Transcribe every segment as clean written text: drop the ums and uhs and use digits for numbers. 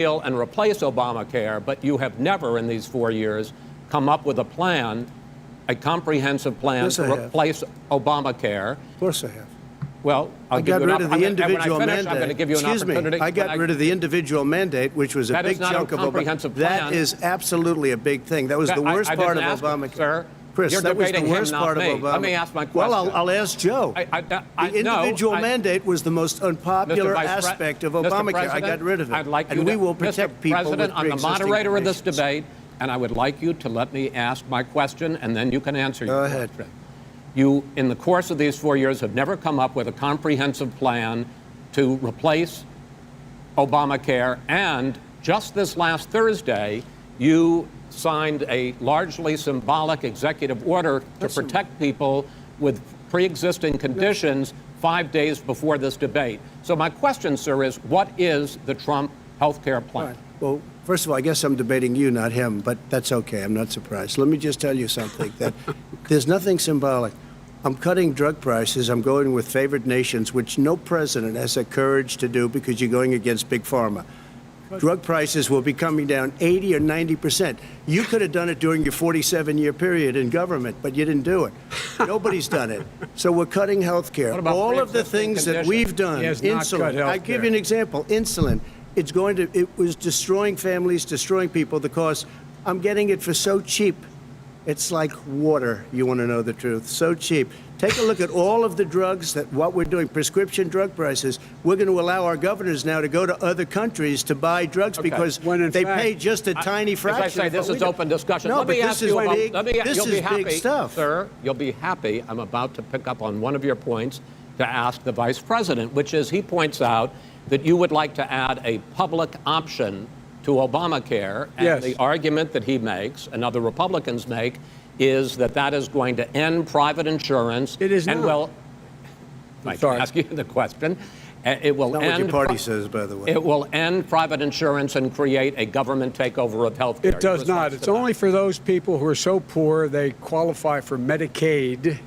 and replace Obamacare, but you have never in these 4 years come up with a plan, a comprehensive plan to replace Obamacare. Of course I have. Well, I got rid of the individual mandate. I'm going to give you an opportunity. I got rid of the individual mandate, which was a big chunk of comprehensive plan. That is absolutely a big thing. That was the worst part of Obamacare. Sir, Chris, that was the worst part of Obama. Let me ask my question. Well, I'll ask Joe. The individual mandate was the most unpopular aspect of Obamacare. I got rid of it. I'd like and we will protect people with President, I'm the moderator of this conditions. debate, and I would like you to let me ask my question, and then you can answer your question. Go ahead. You, in the course of these 4 years, have never come up with a comprehensive plan to replace Obamacare, and just this last Thursday, you signed a largely symbolic executive order to protect people with pre-existing conditions 5 days before this debate. So my question, sir, is what is the Trump health care plan? Right. Well, first of all, I guess I'm debating you, not him, but that's okay. I'm not surprised. Let me just tell you something, that there's nothing symbolic. I'm cutting drug prices. I'm going with favored nations, which no president has the courage to do because you're going against Big Pharma. Drug prices will be coming down 80 or 90%. You could have done it during your 47-year period in government, but you didn't do it. Nobody's done it. So we're cutting health care. All of the things that we've done, insulin, I give you an example, insulin, it was destroying families, destroying people. The cost, I'm getting it for so cheap. It's like water, you want to know the truth, so cheap. Take a look at all of the drugs what we're doing, prescription drug prices. We're going to allow our governors now to go to other countries to buy drugs because they pay just a tiny fraction. As I say, this is open discussion. No, let me ask you about, this is big stuff. Sir, you'll be happy. I'm about to pick up on one of your points to ask the vice president, which is he points out that you would like to add a public option to Obamacare, and the argument that he makes and other Republicans make is that that is going to end private insurance. It is and not. Well, I can ask you the question. It will not end. What your party says, by the way. It will end private insurance and create a government takeover of health care. It does not. It's only for those people who are so poor they qualify for Medicaid.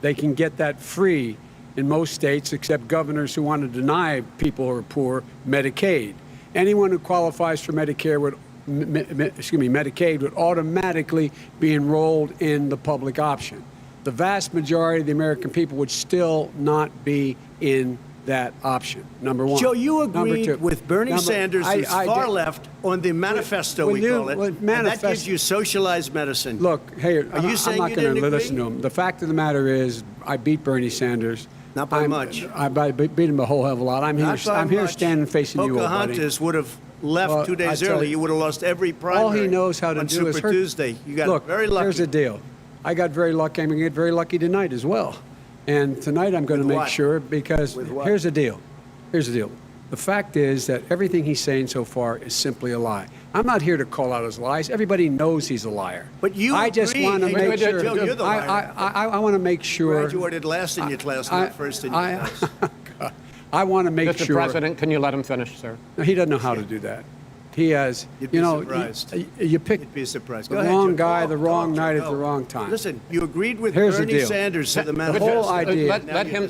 They can get that free in most states, except governors who want to deny people who are poor Medicaid. Anyone who qualifies for Medicare Medicaid would automatically be enrolled in the public option. The vast majority of the American people would still not be in that option, number one. Joe, you agreed with Bernie Sanders, who's far left, on the manifesto, we call it, and that gives you socialized medicine. Look, hey, Are you saying I'm not going to listen to him. The fact of the matter is, I beat Bernie Sanders. Not by much. I beat him a whole hell of a lot. I'm here standing facing you, old buddy. Pocahontas would have left 2 days early. You would have lost every primary. All he knows how to on do Super is hurt. Tuesday. You got very lucky. Here's the deal. I got very lucky. I'm going to get very lucky tonight as well. And tonight I'm going to make sure, because here's the deal. Here's the deal. The fact is that everything he's saying so far is simply a lie. I'm not here to call out his lies. Everybody knows he's a liar. But you I just want to make sure. Joe, you're the liar. I want to make sure. Graduated last in your class, not first in your class. I want to make Mr. sure. Mr. President, can you let him finish, sir? No, he doesn't know how to do that. He has, You'd be surprised. You pick You'd be surprised. the wrong guy, the wrong night at the wrong time. Listen, you agreed with Here's the Bernie deal. Sanders to the The manifesto. whole idea. Let him.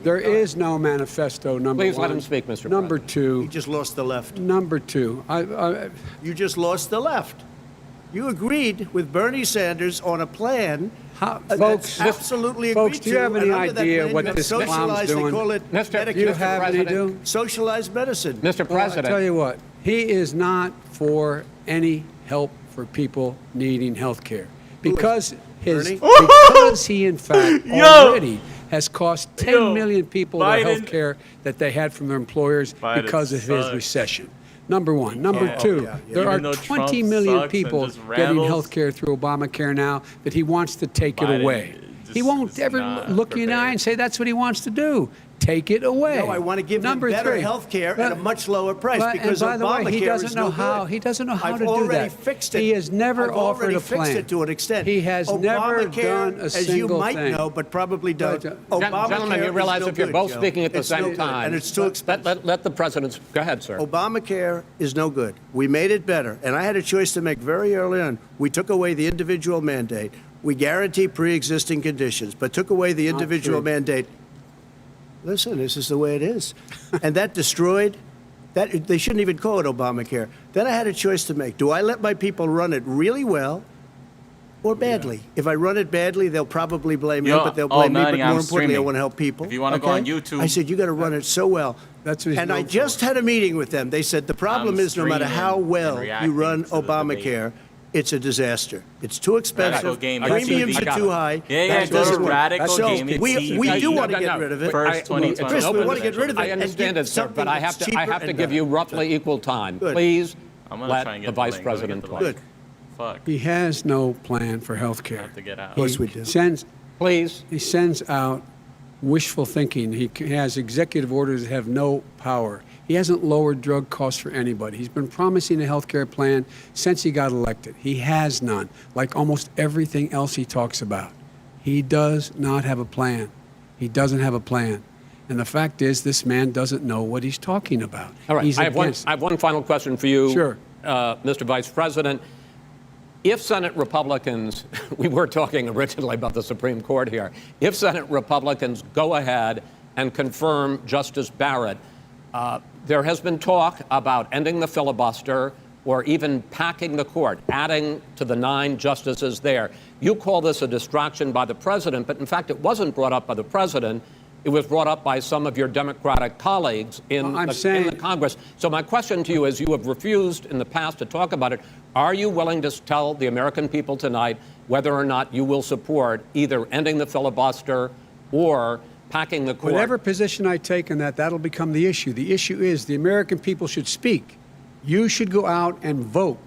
There is no manifesto, number Please one. let him speak, Mr. Number President. two. You just lost the left. Number two. You just lost the left. You agreed with Bernie Sanders on a plan Folks, that's absolutely folks, agreed do you have to, any and under that idea plan, what you have this clown's socialized, doing? They call it Mr. Do you Medicare. have any do? Socialized medicine. Mr. Well, President. I tell you what, he is not for any help for people needing health care. Because he, in fact, already has cost 10 million people their health care that they had from their employers because of his recession. Number one. Number two, there are 20 million people getting health care through Obamacare now that he wants to take it away. He won't ever look you in the eye and say that's what he wants to do. Take it away. No, I want to give them better health care at a much lower price because and by Obamacare the way, he doesn't is know no how. good. He doesn't know how I've to do already that. fixed it. He has never offered a plan. Fixed it to an extent. He has never Obamacare, done a single as you might thing. know, but probably don't. Gentlemen, you realize if you're both speaking at the same time, and it's too expensive. Let the president. Go ahead, sir. Obamacare is no good. We made it better, and I had a choice to make very early on. We took away the individual mandate. We guarantee pre-existing conditions, but took away the individual mandate. Listen, this is the way it is. And that destroyed They shouldn't even call it Obamacare. Then I had a choice to make. Do I let my people run it really well or badly? If I run it badly, they'll probably blame me, but they'll blame me. But more importantly, I want to help people. If you want to go on YouTube. I said, you got to run it so well. That's what he's And I known just for. had a meeting with them. They said the problem is no matter how streaming well and you reacting run to the debate. Obamacare, it's a disaster. It's too Radical expensive. Game Premiums TV. are too high. Yeah, It go to doesn't work. Radical So Game we TV. do want to get rid of it. First 2020. Chris, we want to get rid of it. I and understand get it, sir, but I have something to, I that's have to cheaper give and you better. roughly equal time. Good. Please I'm gonna try let and the get vice link. Let me president get the talk. link. Good. Fuck. He has no plan for health care. Have to get out. Of course we do. Please. He sends out wishful thinking. He has executive orders that have no power. He hasn't lowered drug costs for anybody. He's been promising a health care plan since he got elected. He has none, like almost everything else he talks about. He does not have a plan. He doesn't have a plan. And the fact is, this man doesn't know what he's talking about. All right. He's I have one final question for you, Sure. Mr. Vice President. If Senate Republicans, we were talking originally about the Supreme Court here, if Senate Republicans go ahead and confirm Justice Barrett, there has been talk about ending the filibuster or even packing the court, adding to the 9 justices there. You call this a distraction by the president, but in fact, it wasn't brought up by the president. It was brought up by some of your Democratic colleagues in the Congress. So my question to you is, you have refused in the past to talk about it. Are you willing to tell the American people tonight whether or not you will support either ending the filibuster or packing the court? Whatever position I take on that, that'll become the issue. The issue is the American people should speak. You should go out and vote.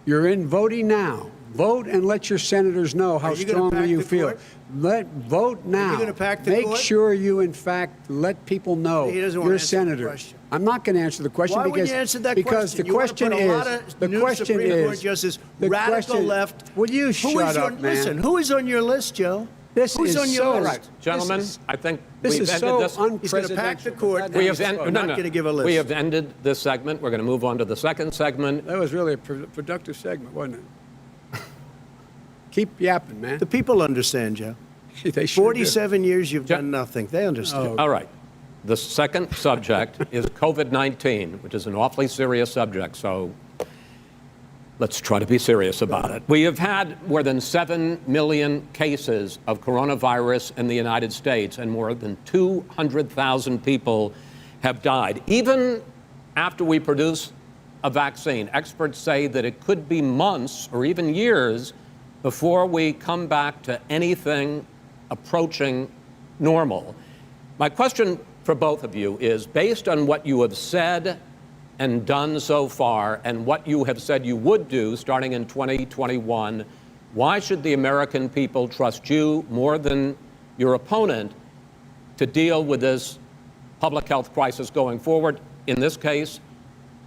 You're in voting now. Vote and let your senators know how you gonna strongly pack you the feel. court? Vote now. you gonna pack the Make court? sure you, in fact, let people know He doesn't wanna you're answer the senator. question. I'm not going to answer the question Why because wouldn't you answer that because question? the question you want to put a lot is of the new question Supreme Court is justices, the radical question- left. Will you Who is shut up, on, man? Listen, who is on your list, Joe? This Who's is on your so- list? All right, gentlemen, I think This we've is ended so this. He's going to pack the unprecedented. court. We He's have not going to give a list. We have ended this segment. We're going to move on to the second segment. That was really a productive segment, wasn't it? Keep yapping, man. The people understand, Joe. They sure do. 47 years you've done nothing. They understand. All right. The second subject is COVID-19, which is an awfully serious subject, so let's try to be serious about it. We have had more than 7 million cases of coronavirus in the United States, and more than 200,000 people have died. Even after we produce a vaccine, experts say that it could be months or even years before we come back to anything approaching normal. My question for both of you is, based on what you have said and done so far and what you have said you would do starting in 2021, why should the American people trust you more than your opponent to deal with this public health crisis going forward? In this case,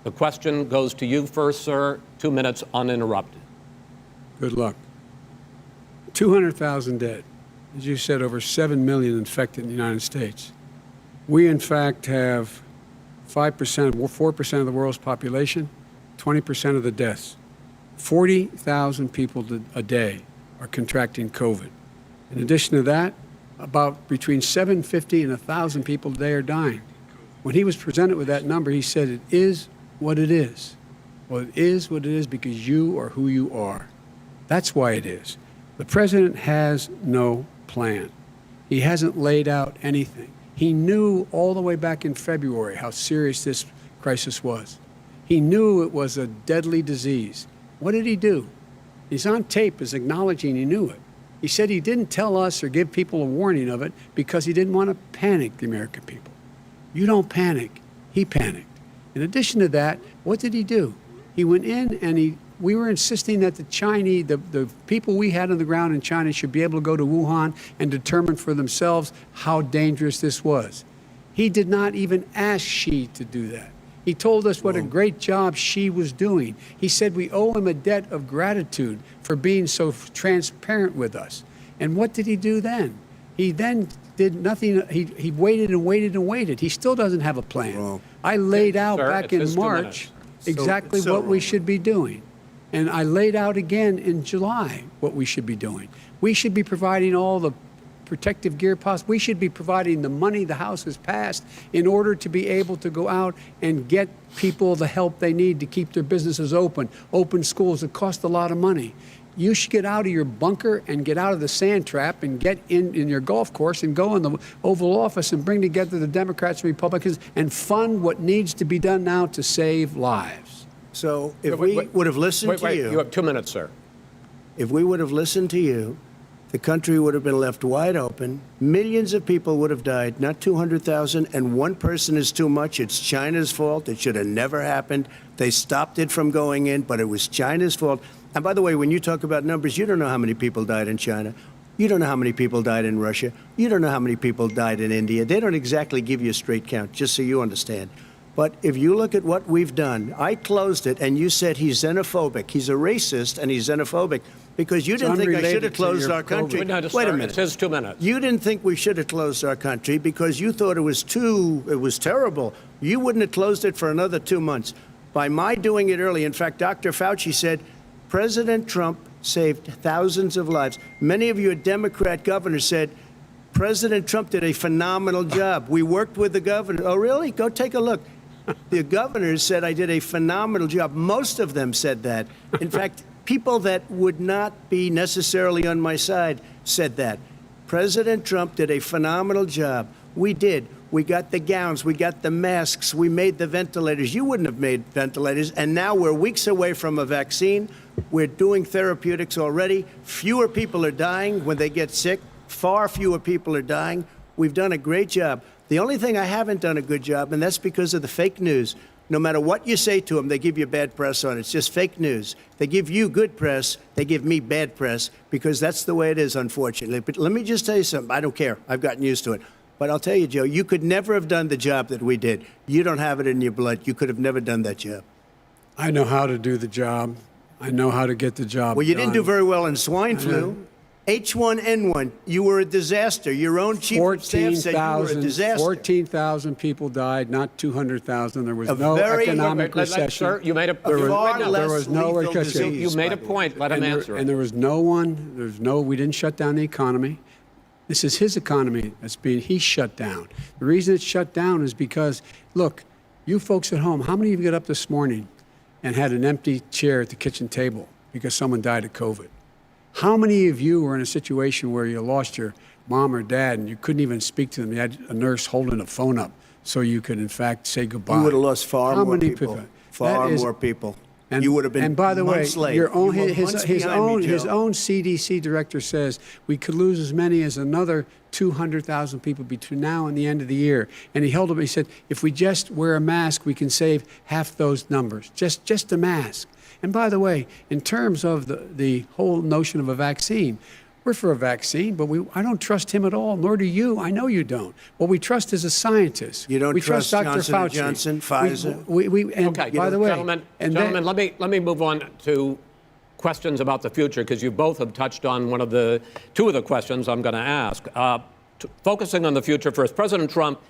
the question goes to you first, sir. 2 minutes uninterrupted. Good luck. 200,000 dead. As you said, over 7 million infected in the United States. We, in fact, have 5%, 4% of the world's population, 20% of the deaths. 40,000 people a day are contracting COVID. In addition to that, about between 750 and 1,000 people a day are dying. When he was presented with that number, he said, it is what it is. Well, it is what it is because you are who you are. That's why it is. The president has no plan. He hasn't laid out anything. He knew all the way back in February how serious this crisis was. He knew it was a deadly disease. What did he do? He's on tape as acknowledging he knew it. He said he didn't tell us or give people a warning of it because he didn't want to panic the American people. You don't panic. He panicked. In addition to that, what did he do? He went in and we were insisting that the Chinese, the people we had on the ground in China should be able to go to Wuhan and determine for themselves how dangerous this was. He did not even ask Xi to do that. He told us what a great job Xi was doing. He said we owe him a debt of gratitude for being so transparent with us. And what did he do then? He then did nothing. He waited and waited and waited. He still doesn't have a plan. Wrong. I laid out Sir, back it's in his 2 March minutes. exactly So what we wrong. should be doing. And I laid out again in July what we should be doing. We should be providing all the protective gear possible. We should be providing the money the House has passed in order to be able to go out and get people the help they need to keep their businesses open schools. It costs a lot of money. You should get out of your bunker and get out of the sand trap and get in your golf course and go in the Oval Office and bring together the Democrats and Republicans and fund what needs to be done now to save lives. So if we would have listened to you have 2 minutes, sir. if we would have listened to you, the country would have been left wide open. Millions of people would have died, not 200,000, and one person is too much. It's China's fault. It should have never happened. They stopped it from going in, but it was China's fault. And by the way, when you talk about numbers, you don't know how many people died in China. You don't know how many people died in Russia. You don't know how many people died in India. They don't exactly give you a straight count, just so you understand. But if you look at what we've done, I closed it, and you said he's xenophobic. He's a racist, and he's xenophobic because you didn't think I should have closed our country. Wait a minute. It says 2 minutes. You didn't think we should have closed our country because you thought it was terrible. You wouldn't have closed it for another 2 months. By my doing it early, in fact, Dr. Fauci said, President Trump saved thousands of lives. Many of your Democrat governors said, President Trump did a phenomenal job. We worked with the governor. Oh, really? Go take a look. The governors said I did a phenomenal job. Most of them said that. In fact, people that would not be necessarily on my side said that. President Trump did a phenomenal job. We did. We got the gowns. We got the masks. We made the ventilators. You wouldn't have made ventilators. And now we're weeks away from a vaccine. We're doing therapeutics already. Fewer people are dying when they get sick. Far fewer people are dying. We've done a great job. The only thing I haven't done a good job, and that's because of the fake news. No matter what you say to them, they give you bad press on it. It's just fake news. They give you good press. They give me bad press because that's the way it is, unfortunately. But let me just tell you something. I don't care. I've gotten used to it. But I'll tell you, Joe, you could never have done the job that we did. You don't have it in your blood. You could have never done that job. I know how to do the job. I know how to get the job Well, you done. didn't do very well in swine flu. H1N1, you were a disaster. Your own chief of staff said you were a disaster. 14,000 people died, not 200,000. There was A no very- economic Sir, recession. you made a Far there less was no lethal recession. disease, You made a by the way. point. Let him answer it. And there was no one, we didn't shut down the economy. This is his economy he's shut down. The reason it's shut down is because, look, you folks at home, how many of you got up this morning and had an empty chair at the kitchen table because someone died of COVID? How many of you were in a situation where you lost your mom or dad and you couldn't even speak to them? You had a nurse holding a phone up so you could, in fact, say goodbye. You would have lost far How more many people. Far more people. And, you would have been and by the way, months late. your own, You were his, months his behind me, own Joe. CDC director says we could lose as many as another 200,000 people between now and the end of the year. And he held up, he said, if we just wear a mask, we can save half those numbers. Just a mask. And by the way, in terms of the whole notion of a vaccine, we're for a vaccine, but I don't trust him at all, nor do you. I know you don't. What we trust is a scientist. You don't we trust Dr. Johnson Fauci. & Johnson, Pfizer? And Okay, by the way, gentlemen, let me move on to questions about the future because you both have touched on two of the questions I'm going to ask. Focusing on the future first, President Trump,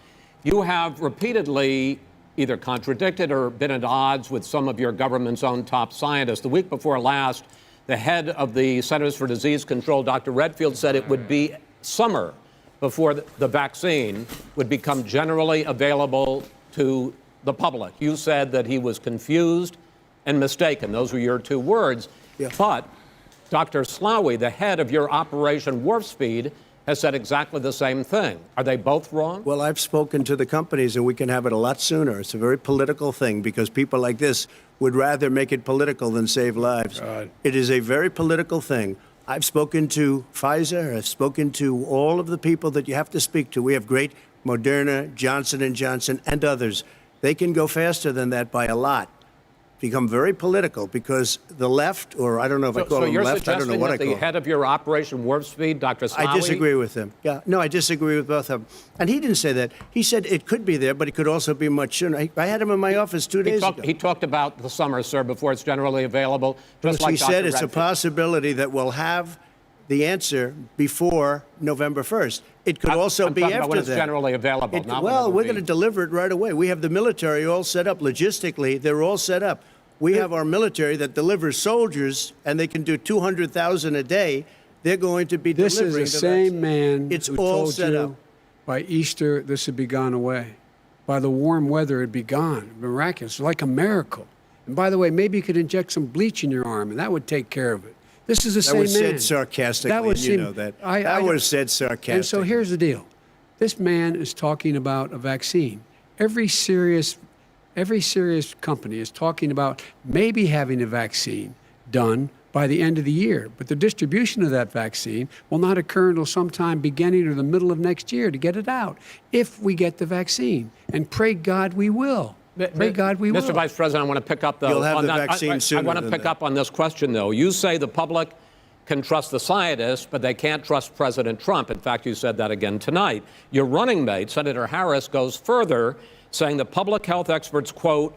you have repeatedly either contradicted or been at odds with some of your government's own top scientists. The week before last, the head of the Centers for Disease Control, Dr. Redfield, said it would be summer before the vaccine would become generally available to the public. You said that he was confused and mistaken. Those were your two words. Yeah. But Dr. Slaoui, the head of your Operation Warp Speed, has said exactly the same thing. Are they both wrong? Well, I've spoken to the companies, and we can have it a lot sooner. It's a very political thing because people like this would rather make it political than save lives. God. It is a very political thing. I've spoken to Pfizer. I've spoken to all of the people that you have to speak to. We have great Moderna, Johnson & Johnson, and others. They can go faster than that by a lot. Become very political because the left, or I don't know if I call them left, I don't know what I call the them. head of your Operation Warp Speed, Dr. Slaoui? I disagree with him. Yeah, no, I disagree with both of them. And he didn't say that. He said it could be there, but it could also be much sooner. I had him in my office 2 days ago. He talked about the summer, sir, before it's generally available. Just like He said Dr. it's a Redfield. possibility that we'll have the answer before November 1st. It could also I'm be talking after about when it's that. generally available. not when Well, it'll we're be. going to deliver it right away. We have the military all set up. Logistically, they're all set up. We have our military that delivers soldiers, and they can do 200,000 a day. They're going to be This delivering is the the same vaccine. man It's who all told set you up. by Easter this would be gone away. By the warm weather, it'd be gone. Miraculous, like a miracle. And by the way, maybe you could inject some bleach in your arm, and that would take care of it. This is the That same was man. said sarcastically, That was and you him. know that. That was said sarcastically. And so here's the deal. This man is talking about a vaccine. Every serious company is talking about maybe having a vaccine done by the end of the year. But the distribution of that vaccine will not occur until sometime beginning or the middle of next year to get it out, if we get the vaccine. And pray God we will. Pray God we will. Mr. Vice President, I want to pick up You'll have on the that. vaccine I sooner want to than pick that. up on this question, though. You say the public can trust the scientists, but they can't trust President Trump. In fact, you said that again tonight. Your running mate, Senator Harris, goes further, saying the public health experts, quote,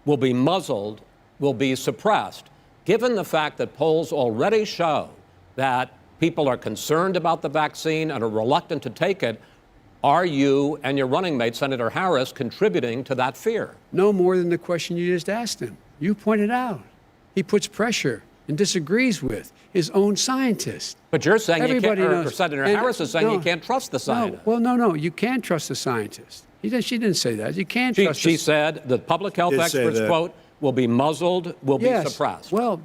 will be muzzled, will be suppressed. Given the fact that polls already show that people are concerned about the vaccine and are reluctant to take it, are you and your running mate, Senator Harris, contributing to that fear? No more than the question you just asked him. You pointed out. He puts pressure and disagrees with his own scientists. But you're saying Everybody you can't, knows. or Senator And- Harris is saying no, you can't trust the scientists. No. You can trust the scientists. She didn't say that. You can't She trust the said the public health Did say experts, that. quote, will be muzzled, will Yes. be suppressed. Well,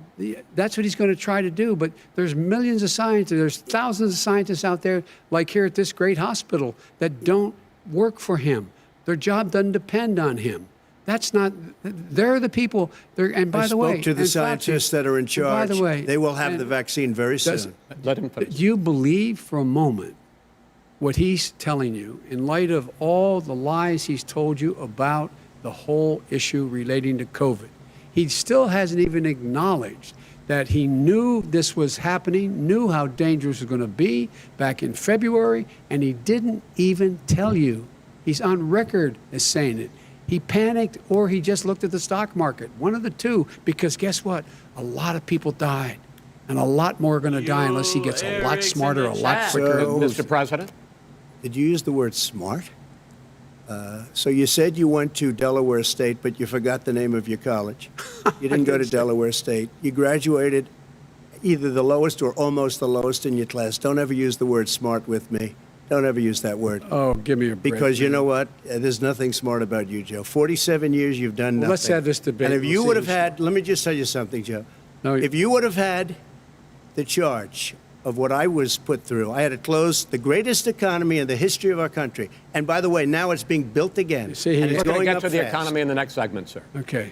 that's what he's going to try to do. But there's millions of scientists, there's thousands of scientists out there, like here at this great hospital, that don't work for him. Their job doesn't depend on him. That's not. They're the people. And by I the way, spoke to the and Fauci, scientists that are in and charge. By the way, they will have and the vaccine very does- soon. Let him finish. Do you believe for a moment what he's telling you in light of all the lies he's told you about the whole issue relating to COVID? He still hasn't even acknowledged that he knew this was happening, knew how dangerous it was going to be back in February, and he didn't even tell you. He's on record as saying it. He panicked or he just looked at the stock market, one of the two, because guess what? A lot of people died, and a lot more are going to die unless he gets a lot Eric's in smarter, the a lot chat. quicker. So- Mr. President? Did you use the word smart? So you said you went to Delaware State, but you forgot the name of your college. You didn't go to Delaware State. You graduated either the lowest or almost the lowest in your class. Don't ever use the word smart with me. Don't ever use that word. Oh, give me a break. Because you man. know what? There's nothing smart about you, Joe. 47 years you've done nothing. Well, let's have this debate. And if We'll you see would have who's had, let me just tell you something, Joe. No, If you would have had the charge of what I was put through, I had to close the greatest economy in the history of our country. And by the way, now it's being built again. see, and he's it's We're going going to get up to the fast. economy in the next segment, sir. Okay.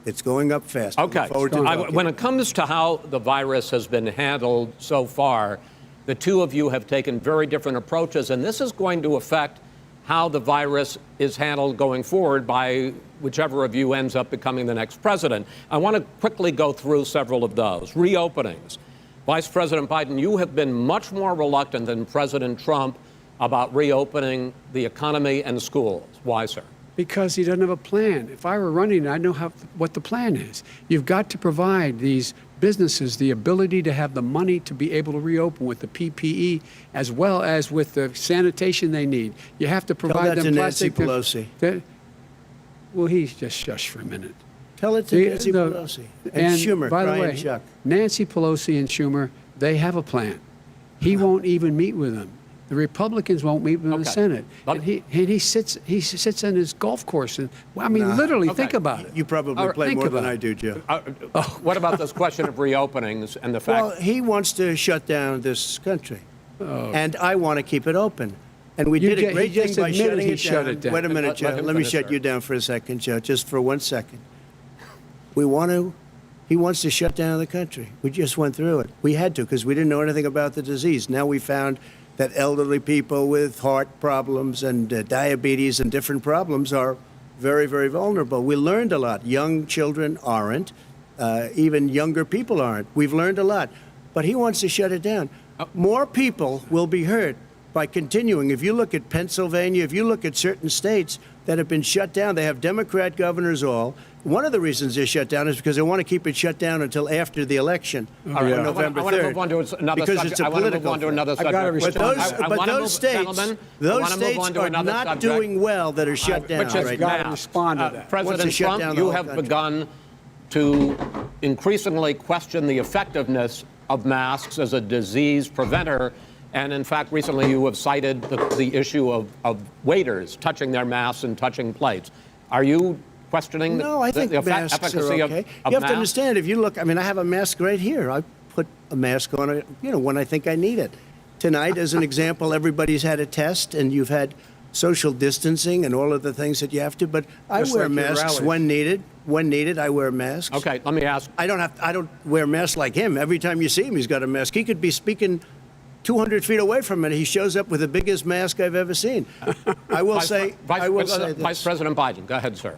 It's going up fast. I look Okay. forward to talking. When it comes to how the virus has been handled so far, the two of you have taken very different approaches, and this is going to affect how the virus is handled going forward by whichever of you ends up becoming the next president. I want to quickly go through several of those. Reopenings. Vice President Biden, you have been much more reluctant than President Trump about reopening the economy and schools. Why, sir? Because he doesn't have a plan. If I were running, I'd know what the plan is. You've got to provide these businesses the ability to have the money to be able to reopen with the PPE as well as with the sanitation they need. You have to provide that them to Nancy plastic. Pelosi. Well, he's just shush for a minute. Tell it to The- Nancy the- Pelosi. And Schumer, by the Brian way, Chuck. Nancy Pelosi and Schumer, they have a plan. He won't even meet with them. The Republicans won't meet with him in the Okay. Senate. But- And he sits on his golf course. And, well, I mean, Nah. literally, Okay. think about it. You probably All right, play think more than about I it. do, Joe. What about this question of reopenings and the fact Well, he wants to shut down this country, and I want to keep it open. And we You did a ju- great he thing just by admitted shutting he it shut down. it down. Wait a minute, Let Joe. him Let me finish, shut sir. you down for a second, Joe, just for 1 second. He wants to shut down the country. We just went through it. We had to because we didn't know anything about the disease. Now we found that elderly people with heart problems and diabetes and different problems are very, very vulnerable. We learned a lot. Young children aren't. Even younger people aren't. We've learned a lot. But he wants to shut it down. More people will be hurt by continuing. If you look at Pennsylvania, if you look at certain states that have been shut down, they have Democrat governors all. One of the reasons they're shut down is because they want to keep it shut down until after the election All right, on November I want to 3rd. move on to another because subject. it's a I want to move political on to another I've got to subject. But respond. those, I but want to those move, states, gentlemen, I those want to move states on to are another not subject. doing well that are shut down Which is right gotta now. respond to that. Wants to President shut down Trump, the you whole have country. begun to increasingly question the effectiveness of masks as a disease preventer. And in fact, recently you have cited the issue of waiters touching their masks and touching plates. Are you questioning No, I think the masks efficacy are okay. of You have masks? to understand, if you look, I mean, I have a mask right here. I put a mask on, when I think I need it. Tonight, as an example, everybody's had a test, and you've had social distancing and all of the things that you have to. But I Just wear like your masks rallies. when needed. When needed, I wear masks. Okay, let me ask. I don't wear masks like him. Every time you see him, he's got a mask. He could be speaking 200 feet away from it. He shows up with the biggest mask I've ever seen. I will say Vice this. President Biden, go ahead, sir.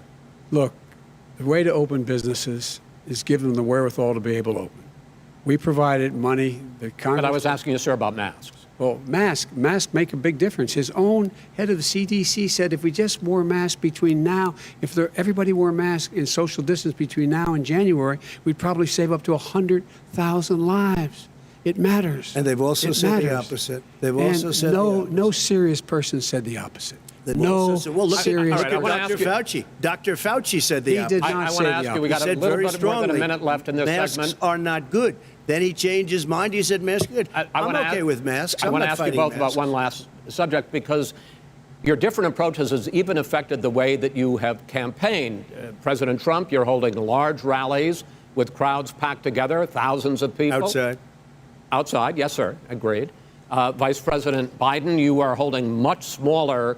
Look, the way to open businesses is give them the wherewithal to be able to open. We provided money. The Congress. But I was asking you, sir, about masks. Well, masks make a big difference. His own head of the CDC said if we just wore masks between now, everybody wore masks in social distance between now and January, we'd probably save up to 100,000 lives. It matters. And they've also It said the matters. opposite. They've And also said the opposite. no serious person said the opposite. They've No also said- well, look at, serious. all right, I look wanna at ask Dr. you- Fauci. Dr. Fauci said the He opposite. did not I say want to the ask you, we opposite. got a said little very bit more than a strongly, minute left in this masks segment. are not good. Then he changed his mind. He said masks are good. I'm wanna okay ask- with masks. I I'm want to not ask you fighting both about masks. one last subject, because your different approaches has even affected the way that you have campaigned. President Trump, you're holding large rallies with crowds packed together, thousands of people. Outside. Outside, yes, sir, agreed. Vice President Biden, you are holding much smaller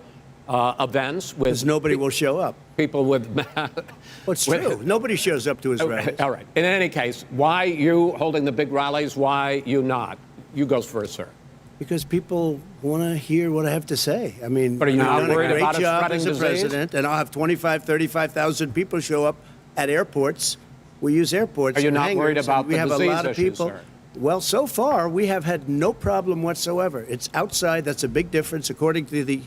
events with Because nobody will show up. people with. Well, it's true. Nobody shows up to his rallies. All right. In any case, why you holding the big rallies? Why you not? You go first, sir. Because people want to hear what I have to say. I mean, But are you I've not done a worried great about it job spreading as a disease? president, and I'll have 35,000 people show up at airports. We use airports. Are you and not worried hangars, about and we the have a disease lot of issue, people. sir? Well, so far we have had no problem whatsoever. It's outside. That's a big difference, according to the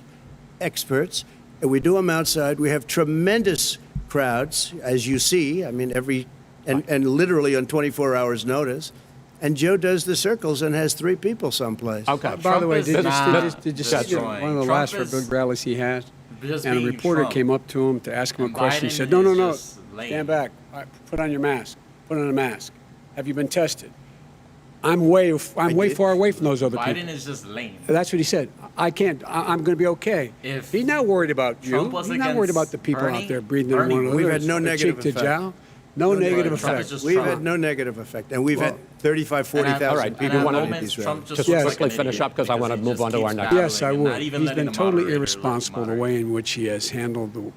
experts. And we do them outside. We have tremendous crowds, as you see. I mean, and literally on 24 hours notice. And Joe does the circles and has 3 people someplace. Okay. By the way, is did not you see destroying. one of the Trump last is big rallies he had? just And a being reporter Trump. came up to him to ask him a And question. He Biden said, no, is no, just lame. stand back. All right, put on your mask. Put on a mask. Have you been tested? I'm way did. far away from those other Biden people. is just lame. That's what he said. I can't. I'm going to be okay. If He's not worried about you. Trump was He's not worried against about the people Bernie, out there breathing in Bernie one another. We've had no Cheek negative to effect. jowl. No negative Trump is effect. just We've Trump. had no negative effect. And we've had 35, And 40,000 all right, at people wanna- at moments, these Trump rallies. just Yes. looks like Quickly an finish idiot up, 'cause I because wanna he move just on to keeps our next- Yes, I battling would. and not even He's letting been the totally moderator irresponsible the moderate. way in which he has handled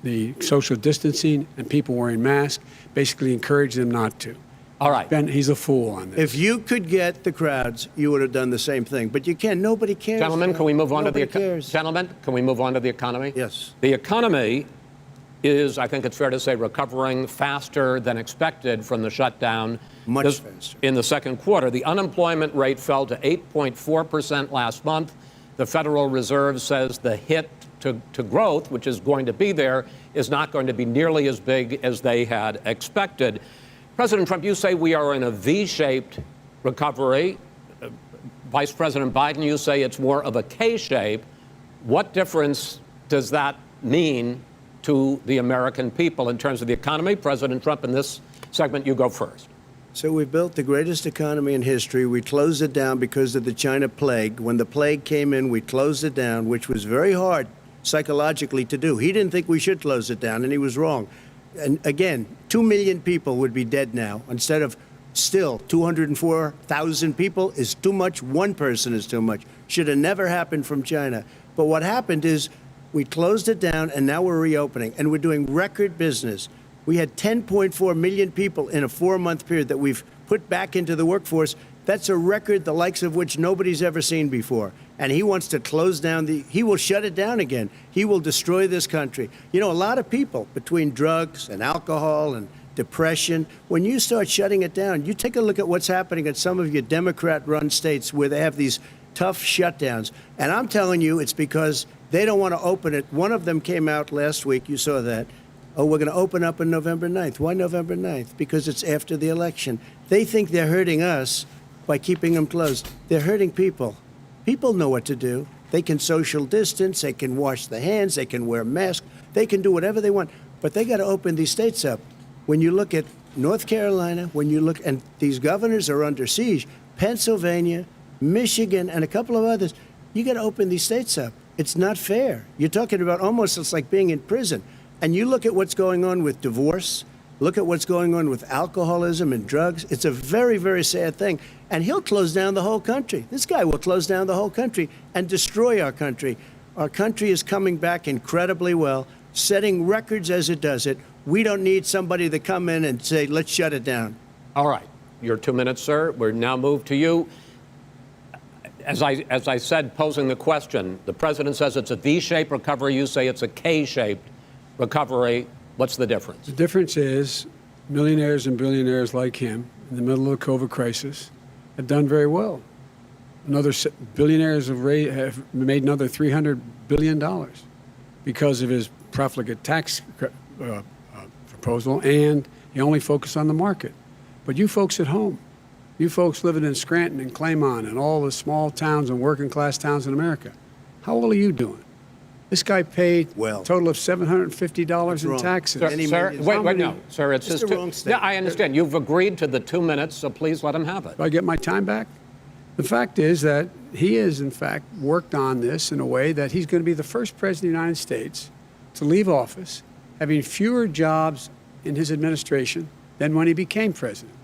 the social distancing and people wearing masks, basically encouraged them not to. All right. He's a fool on this. If you could get the crowds, you would have done the same thing. But you can't. Nobody cares. Gentlemen, can we move on Nobody to the cares. Gentlemen, can we move on to the economy? Yes. The economy is, I think it's fair to say, recovering faster than expected from the shutdown. Much faster. In the second quarter, the unemployment rate fell to 8.4% last month. The Federal Reserve says the hit to growth, which is going to be there, is not going to be nearly as big as they had expected. President Trump, you say we are in a V-shaped recovery. Vice President Biden, you say it's more of a K-shape. What difference does that mean to the American people in terms of the economy? President Trump, in this segment, you go first. So we built the greatest economy in history. We closed it down because of the China plague. When the plague came in, we closed it down, which was very hard psychologically to do. He didn't think we should close it down, and he was wrong. And again, 2 million people would be dead now instead of still 204,000 people is too much. One person is too much. Should have never happened from China. But what happened is we closed it down, and now we're reopening, and we're doing record business. We had 10.4 million people in a 4-month period that we've put back into the workforce. That's a record the likes of which nobody's ever seen before. And he wants to close down he will shut it down again. He will destroy this country. You know, a lot of people, between drugs and alcohol and depression, when you start shutting it down, you take a look at what's happening in some of your Democrat-run states where they have these tough shutdowns. And I'm telling you, it's because they don't want to open it. One of them came out last week. You saw that. Oh, we're going to open up on November 9th. Why November 9th? Because it's after the election. They think they're hurting us by keeping them closed. They're hurting people. People know what to do. They can social distance. They can wash their hands. They can wear masks. They can do whatever they want. But they got to open these states up. When you look at North Carolina, when you look, and these governors are under siege, Pennsylvania, Michigan, and a couple of others, you got to open these states up. It's not fair. You're talking about almost, it's like being in prison. And you look at what's going on with divorce, look at what's going on with alcoholism and drugs. It's a very, very sad thing. And he'll close down the whole country. This guy will close down the whole country and destroy our country. Our country is coming back incredibly well, setting records as it does it. We don't need somebody to come in and say, let's shut it down. All right. Your 2 minutes, sir. We're now moved to you. As I said, posing the question, the president says it's a V-shaped recovery. You say it's a K-shaped recovery. What's the difference? The difference is millionaires and billionaires like him in the middle of the COVID crisis have done very well. Billionaires have made another $300 billion because of his profligate tax proposal, and he only focused on the market. But you folks at home, you folks living in Scranton and Claymont and all the small towns and working class towns in America, how well are you doing? This guy paid a total of $750 in taxes. Sir, wait, no. Sir, it's It's his the wrong Yeah, I understand. You've agreed to the 2 minutes, so please let him have it. Do I get my time back? The fact is that he has, in fact, worked on this in a way that he's going to be the first president of the United States to leave office having fewer jobs in his administration than when he became president.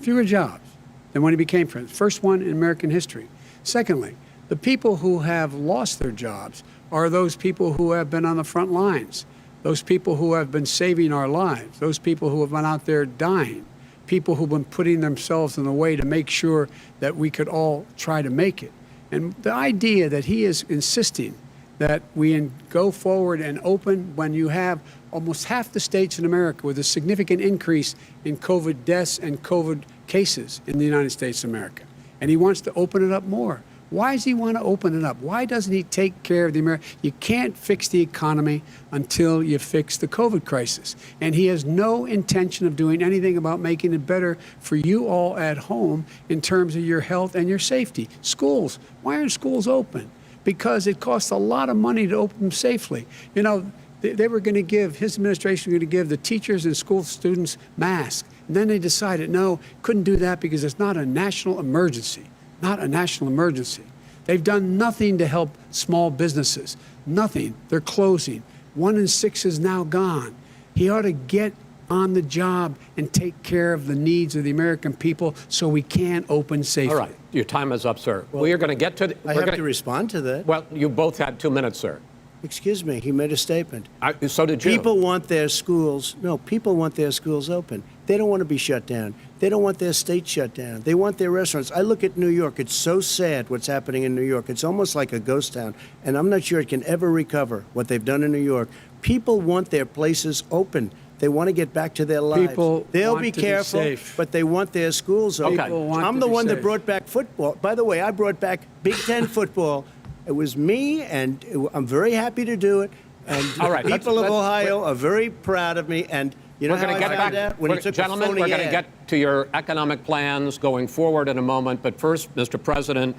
Fewer jobs than when he became president. First one in American history. Secondly, the people who have lost their jobs are those people who have been on the front lines, those people who have been saving our lives, those people who have been out there dying, people who've been putting themselves in the way to make sure that we could all try to make it. And the idea that he is insisting that we go forward and open when you have almost half the states in America with a significant increase in COVID deaths and COVID cases in the United States of America. And he wants to open it up more. Why does he want to open it up? Why doesn't he take care of the American? You can't fix the economy until you fix the COVID crisis. And he has no intention of doing anything about making it better for you all at home in terms of your health and your safety. Schools. Why aren't schools open? Because it costs a lot of money to open them safely. You know, they were going to give, his administration was going to give the teachers and school students masks. And then they decided, no, couldn't do that because it's not a national emergency. Not a national emergency. They've done nothing to help small businesses. Nothing. They're closing. 1 in 6 is now gone. He ought to get on the job and take care of the needs of the American people so we can open safely. All right. Your time is up, sir. We are going to get to... I have to respond to that. Well, you both had 2 minutes, sir. Excuse me, he made a statement. So did you. People want their schools, people want their schools open. They don't want to be shut down. They don't want their state shut down. They want their restaurants. I look at New York. It's so sad what's happening in New York. It's almost like a ghost town. And I'm not sure it can ever recover what they've done in New York. People want their places open. They want to get back to their lives. They'll be careful, but they want their schools open. I'm the one that brought back football. By the way, I brought back Big Ten football. It was me, and I'm very happy to do it. And all right, people of Ohio are very proud of me. And you know how I found out? When he took gentlemen, we're going to get to your economic plans going forward in a moment. But first, Mr. President,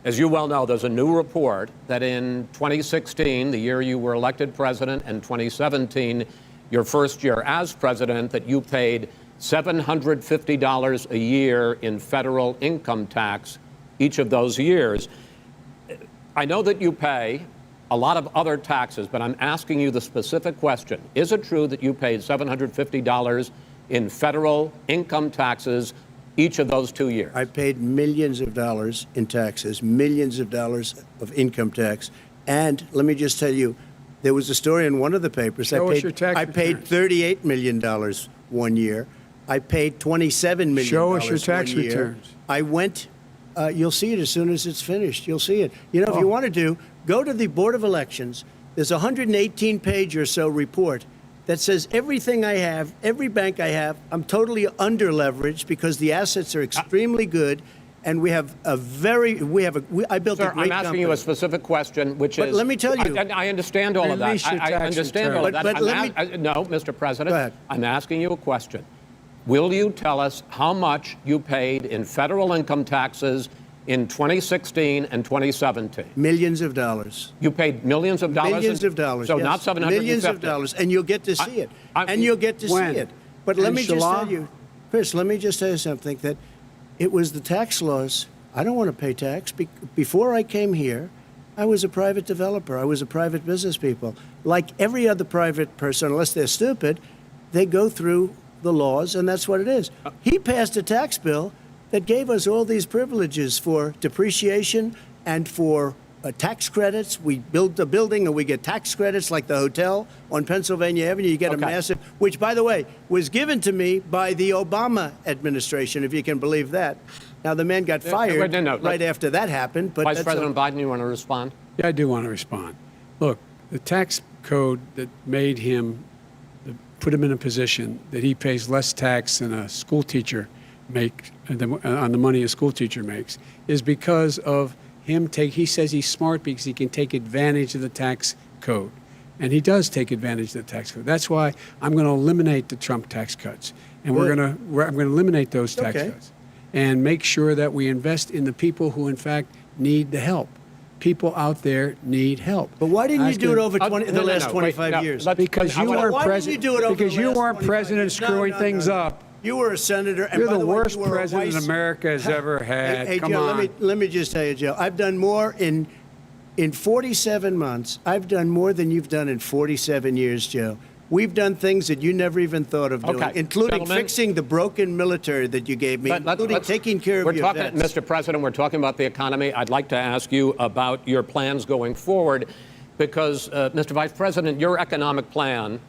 as you well know, there's a new report that in 2016, the year you were elected president, and 2017, your first year as president, that you paid $750 a year in federal income tax each of those years. I know that you pay a lot of other taxes, but I'm asking you the specific question. Is it true that you paid $750 in federal income taxes each of those 2 years? I paid millions of dollars in taxes, millions of dollars of income tax. And let me just tell you, there was a story in one of the papers. Show us your tax I paid $38 million 1 year. I paid $27 million. Show us your tax 1 year. returns. I went. You'll see it as soon as it's finished. You'll see it. You know, if you want to go to the Board of Elections. There's a 118-page or so report that says everything I have, every bank I have, I'm totally under-leveraged because the assets are extremely good, and I built Sir, a great I'm asking you a specific question, which is... let me tell you. I understand all of that. I understand all of that. But no, Mr. President. Go ahead. I'm asking you a question. Will you tell us how much you paid in federal income taxes in 2016 and 2017? Millions of dollars. You paid millions of dollars? Millions of dollars, So yes. not $750? Millions of dollars, and you'll get to see it. And you'll get to see it. But let me just tell you, Chris, let me just tell you something, that it was the tax laws. I don't want to pay tax. Before I came here, I was a private developer. I was a private business people. Like every other private person, unless they're stupid, they go through the laws, and that's what it is. He passed a tax bill that gave us all these privileges for depreciation and for tax credits. We build a building and we get tax credits, like the hotel on Pennsylvania Avenue. You get a massive, which, by the way, was given to me by the Obama administration, if you can believe that. Now, the man got fired right after that happened. But Vice President Biden, you want to respond? Yeah, I do want to respond. Look, the tax code that made him, that put him in a position that he pays less tax than a school teacher makes, on the money a school teacher makes, is because of him he says he's smart because he can take advantage of the tax code. And he does take advantage of the tax code. That's why I'm going to eliminate the Trump tax cuts. And I'm going to eliminate those tax cuts and make sure that we invest in the people who, in fact, need the help. People out there need help. But why didn't you do it over the last 25 years? Because you weren't president. Because you weren't president screwing things up. You were a senator. And You're by the way, worst you were president America has ever had. Hey, Come Joe, on. let me just tell you, Joe, I've done more in 47 months. I've done more than you've done in 47 years, Joe. We've done things that you never even thought of doing, including fixing the broken military that you gave me, including taking care of your vets. Mr. President, we're talking about the economy. I'd like to ask you about your plans going forward, because, Mr. Vice President, your economic plan,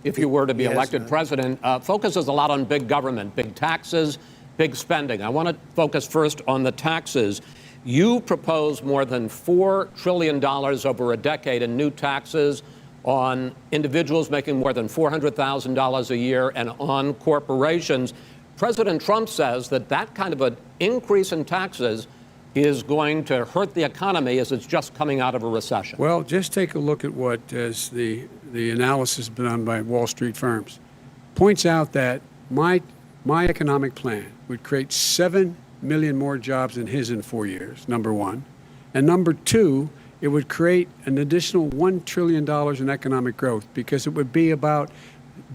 if you were to be elected president, focuses a lot on big government, big taxes, big spending. I want to focus first on the taxes. You propose more than $4 trillion over a decade in new taxes on individuals making more than $400,000 a year and on corporations. President Trump says that that kind of an increase in taxes is going to hurt the economy as it's just coming out of a recession. Well, just take a look at what as the analysis done by Wall Street firms points out that my economic plan would create 7 million more jobs than his in 4 years, number one. And number two, it would create an additional $1 trillion in economic growth, because it would be about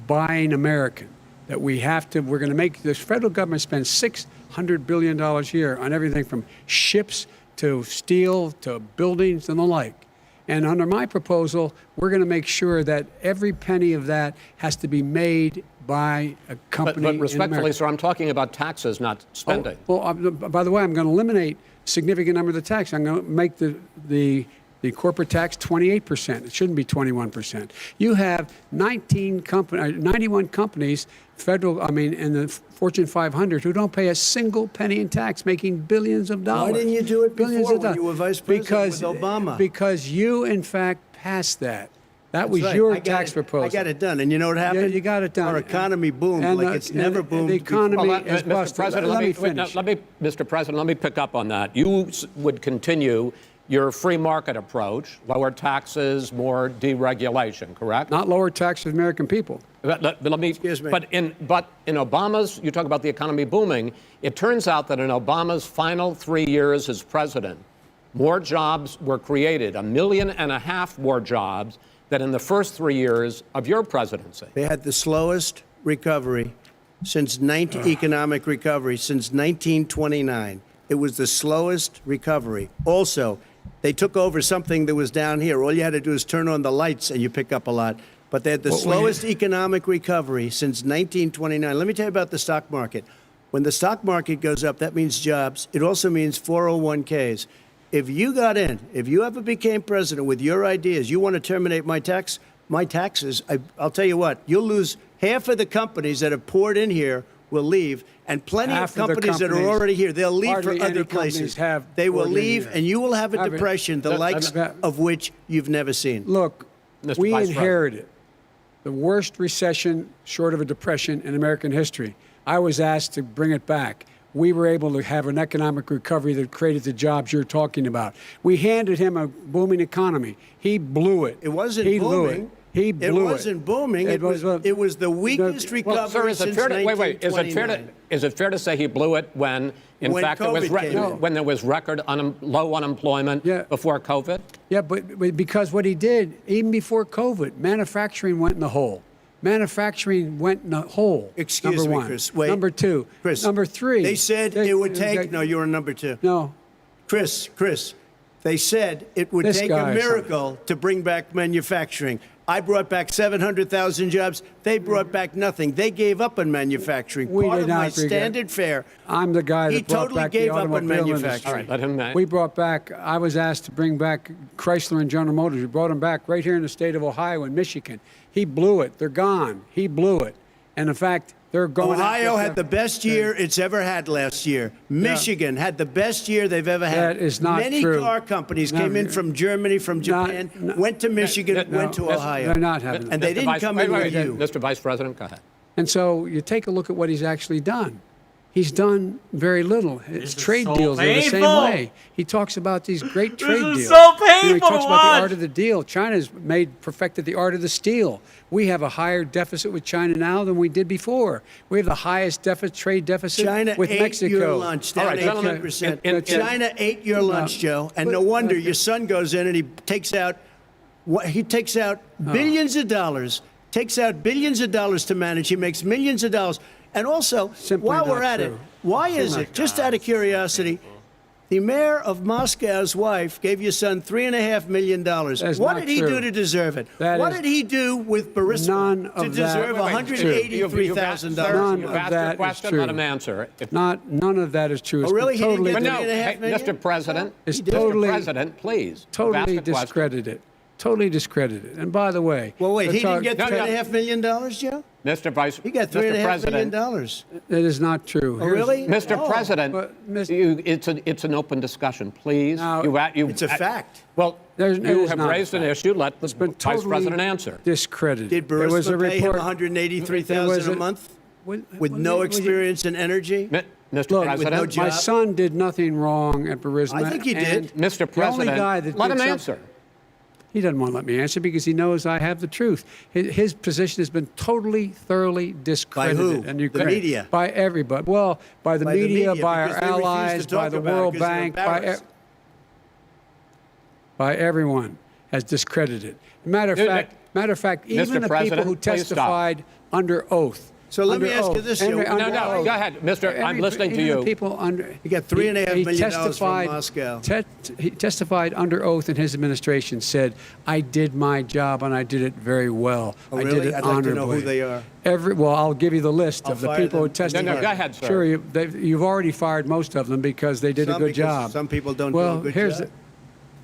buying American. That we're going to make this federal government spend $600 billion a year on everything from ships to steel to buildings and the like. And under my proposal, we're going to make sure that every penny of that has to be made by a company. But respectfully, sir, I'm talking about taxes, not spending. By the way, I'm going to eliminate a significant number of the tax. I'm going to make the corporate tax 28%. It shouldn't be 21%. You have 91 companies, in the Fortune 500, who don't pay a single penny in tax, making billions of dollars. Why didn't you do it before when you were vice president with Obama? Because you, in fact, passed that. That was your tax proposal. I got it done. And you know what happened? Yeah, you got it done. Our economy boomed like it's never boomed. The economy is Mr. busted. President, Mr. President, let me pick up on that. You would continue your free market approach, lower taxes, more deregulation, correct? Not lower taxes for American people. Excuse me. But in Obama's, you talk about the economy booming, it turns out that in Obama's final 3 years as president, more jobs were created, 1.5 million more jobs than in the first 3 years of your presidency. They had the slowest recovery economic recovery since 1929. It was the slowest recovery. Also, they took over something that was down here. All you had to do is turn on the lights and you pick up a lot. But they had the slowest economic recovery since 1929. Let me tell you about the stock market. When the stock market goes up, that means jobs. It also means 401ks. If you got in, if you ever became president with your ideas, you want to terminate my taxes, I'll tell you what, you'll lose half of the companies that have poured in here will leave, and plenty of companies that are already here, they'll leave for other places. They will leave, and you will have a depression, the likes of which you've never seen. Look, we inherited the worst recession short of a depression in American history. I was asked to bring it back. We were able to have an economic recovery that created the jobs you're talking about. We handed him a booming economy. He blew it. It wasn't booming. Blew it. He blew it. It wasn't booming. It was the weakest recovery since 1929. Is it fair to say he blew it when fact, when there was record low unemployment before COVID? Yeah, but because what he did, even before COVID, manufacturing went in the hole. Manufacturing went in a hole. Excuse number me, one. Chris. Wait. Number two. Chris. Number three. They said it would take. No, you were number two. No. Chris. They said it would This take guy a is miracle to bring back manufacturing. I brought back 700,000 jobs. They brought back nothing. They gave up on manufacturing. We Part did of my not regret- standard fare. I'm the guy that He brought totally back gave the up on automobile manufacturing. industry. All right, let him. We brought back, I was asked to bring back Chrysler and General Motors. We brought them back right here in the state of Ohio and Michigan. He blew it. They're gone. He blew it. And in fact, they're going. Ohio had the best year it's ever had last year. Michigan had the best year they've ever had. That is not Many true. car companies No, came in from Germany, from Japan, went to Michigan, no, went to no, Ohio. They're not having And it. they didn't come in with you. Mr. Vice President, go ahead. And so you take a look at what he's actually done. He's done very little. His trade so deals are the same painful. way. He talks about these great trade is deals. so He painful talks to about the watch. art of the deal. China's perfected the art of the steal. We have a higher deficit with China now than we did before. We have the highest trade deficit China with ate Mexico. your lunch, down All right, gentlemen, 18%. in- China ate your lunch, Joe, and no wonder your son goes in and he takes out billions of dollars, to manage. He makes millions of dollars. And also, Simply while not we're at it, true. why is it, just out of curiosity, the mayor of Moscow's wife gave your son $3.5 million. That's What not did he true. do to deserve it? That What is did he do with Burisma none to of that- deserve Wait, You've $183,000? asked- None You've of asked that your is question, true. let him answer. None of that is true. It's Oh, really? been He didn't totally, get But no, $3.5 hey, million? Mr. President, It's Mr. totally- President, please. You've totally asked a question. discredited. Totally discredited. And by the way, Well, wait, he let's didn't talk- get No, no. $3.5 million, Joe? Mr. Vice, He got Mr. $3.5 million. President, That is not true. Oh, Here's- really? Mr. Oh. President, But, Mr. it's an open discussion, please. Now, It's a fact. Well, There's- it you is have not a raised an fact. issue. Let the It's been Vice totally President answer. discredited. Did There was a Burisma pay him report. $183,000 a month with no experience in energy? Mr. Look, President, no job. My son did nothing wrong at Burisma. I think he and did. Mr. The only President, guy that let did him something- answer. He doesn't want to let me answer because he knows I have the truth. His position has been totally, thoroughly discredited. who? And The media? By everybody. Well, by the By the media, media, by our because they refuse to allies, by talk the about it World because they're Bank, embarrassed. by everyone has discredited. Matter of fact, even the people President, who please stop. testified under oath. So let me under ask you oath, this, under- Joe. under No, oath. go ahead, Mr. I'm listening to Even you. the people under. He got $3.5 million from testified- Moscow. He testified under oath in his administration, said, I did my job and I did it very well. Oh, I really? did it I'd like to know honorably. who they are. Well, I'll give you the list I'll of the fire people who them. testified. No, go ahead, sir. Sure, you've already fired most of them because they did Some a good because job. some people don't do well, a good here's job.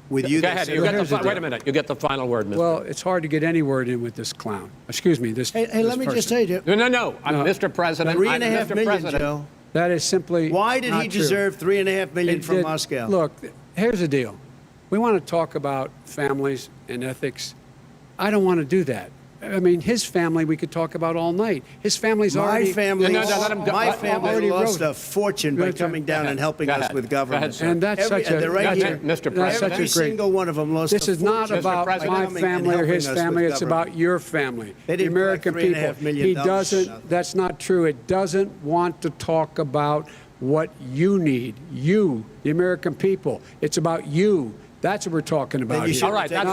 With you, Go they ahead. say- You get here's the wait a deal. minute. You get the final word, Mr. Well, it's hard to get any word in with this clown. Excuse me, this. Hey, this let me just person. tell you, No. Mr. President. $3.5 Mr. million, President. Joe. That is simply. Why did not he true. deserve $3.5 million It from did- Moscow? Look, here's the deal. We want to talk about families and ethics. I don't want to do that. I mean, his family we could talk about all night. His family's My already. family, No, let him go. my Let- family already lost wrote- a fortune by Go ahead. coming down and helping Go us ahead. with Go ahead, government. sir. And that's Every- such a. they're right that's here. a- Mr. That's President. such Every a great. single one of them lost This a is not fortune about by President. my coming and family or helping his us family. with It's government. about your family, They the didn't American collect people. $3.5 million He for doesn't. nothing. That's not true. It doesn't want to talk about what you need. You, the American people. It's about you. That's what we're talking about. you here. should All right, Not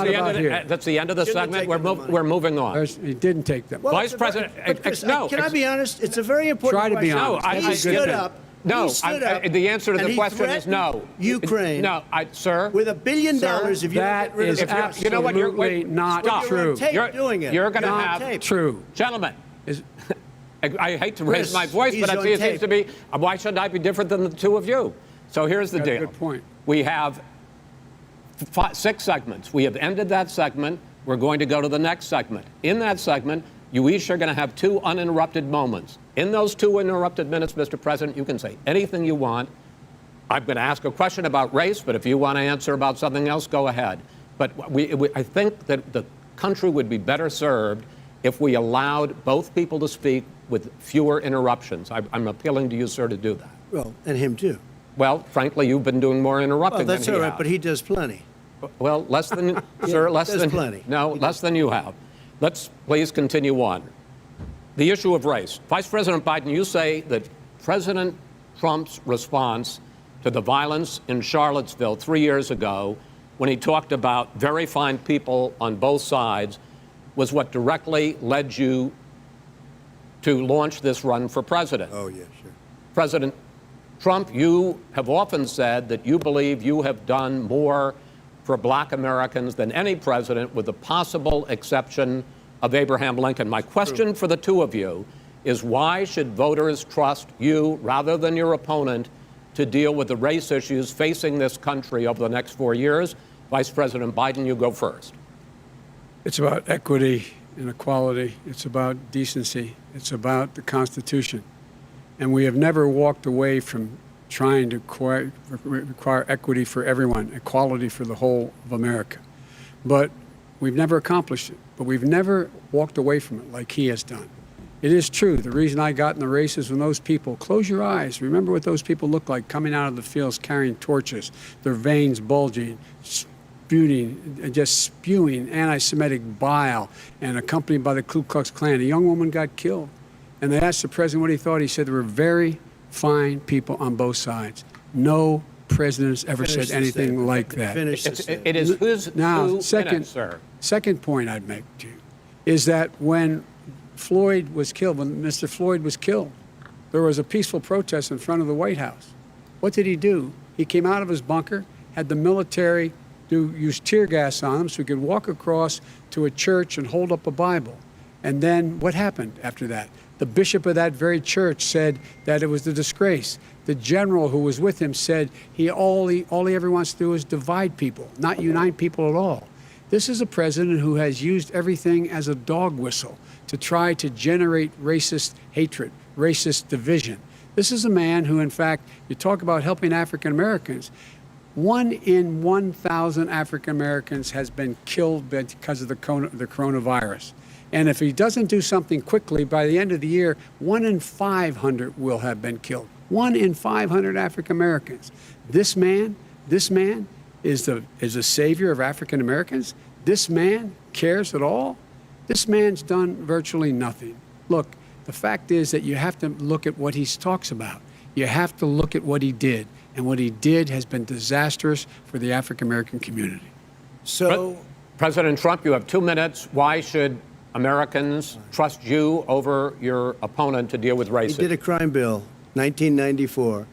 that's the end of the Shouldn't have segment. taken the money. We're moving on. He didn't take them. Well, Vice it's a very- President, but Chris, no, can I be honest? It's a very important Try to be question. honest. No, He I stood get it. up. No, he stood up, the answer to and the he question is no. threatened Ukraine. No, sir. With $1 billion, Sir, if you don't that get rid of is the absolutely you know what, you're- wait, not stop. You're on true. tape doing it. You're going to You're on have tape. True. Gentlemen, Is- I hate to raise Chris, my voice, he's but on it seems tape. to be, why should I be different than the two of you? So here's the Got a deal. good point. We have 6 segments. We have ended that segment. We're going to go to the next segment. In that segment, you each are going to have 2 uninterrupted moments. In those 2 uninterrupted minutes, Mr. President, you can say anything you want. I'm going to ask a question about race, but if you want to answer about something else, go ahead. But I think that the country would be better served if we allowed both people to speak with fewer interruptions. I'm appealing to you, sir, to do that. Well, and him too. Well, frankly, you've been doing more interrupting Well, that's than all he right, has. but he does plenty. Well, less than, sir, less there's than. plenty. No, less than you have. Let's please continue on. The issue of race. Vice President Biden, you say that President Trump's response to the violence in Charlottesville 3 years ago, when he talked about very fine people on both sides, was what directly led you to launch this run for president. Oh, yeah, sure. President Trump, you have often said that you believe you have done more for black Americans than any president, with the possible exception of Abraham Lincoln. My question for the two of you is, why should voters trust you rather than your opponent to deal with the race issues facing this country over the next 4 years? Vice President Biden, you go first. It's about equity and equality. It's about decency. It's about the Constitution. And we have never walked away from trying to require equity for everyone, equality for the whole of America. But we've never accomplished it. But we've never walked away from it like he has done. It is true. The reason I got in the race is when those people, close your eyes, remember what those people look like coming out of the fields carrying torches, their veins bulging, just spewing anti-Semitic bile, and accompanied by the Ku Klux Klan. A young woman got killed. And they asked the president what he thought. He said there were very fine people on both sides. No president has ever said anything like that. It is whose Now, 2 second, minutes, sir. second point I'd make to you is that when Floyd was killed, when Mr. Floyd was killed, there was a peaceful protest in front of the White House. What did he do? He came out of his bunker, had the military use tear gas on him so he could walk across to a church and hold up a Bible. And then what happened after that? The bishop of that very church said that it was a disgrace. The general who was with him said all he ever wants to do is divide people, not unite people at all. This is a president who has used everything as a dog whistle to try to generate racist hatred, racist division. This is a man who, in fact, you talk about helping African Americans. 1 in 1,000 African Americans has been killed because of the coronavirus. And if he doesn't do something quickly, by the end of the year, 1 in 500 will have been killed. 1 in 500 African Americans. This man is the savior of African Americans. This man cares at all. This man's done virtually nothing. Look, the fact is that you have to look at what he talks about. You have to look at what he did. And what he did has been disastrous for the African American community. So, President Trump, you have 2 minutes. Why should Americans trust you over your opponent to deal with he racism? did a crime bill, 1994,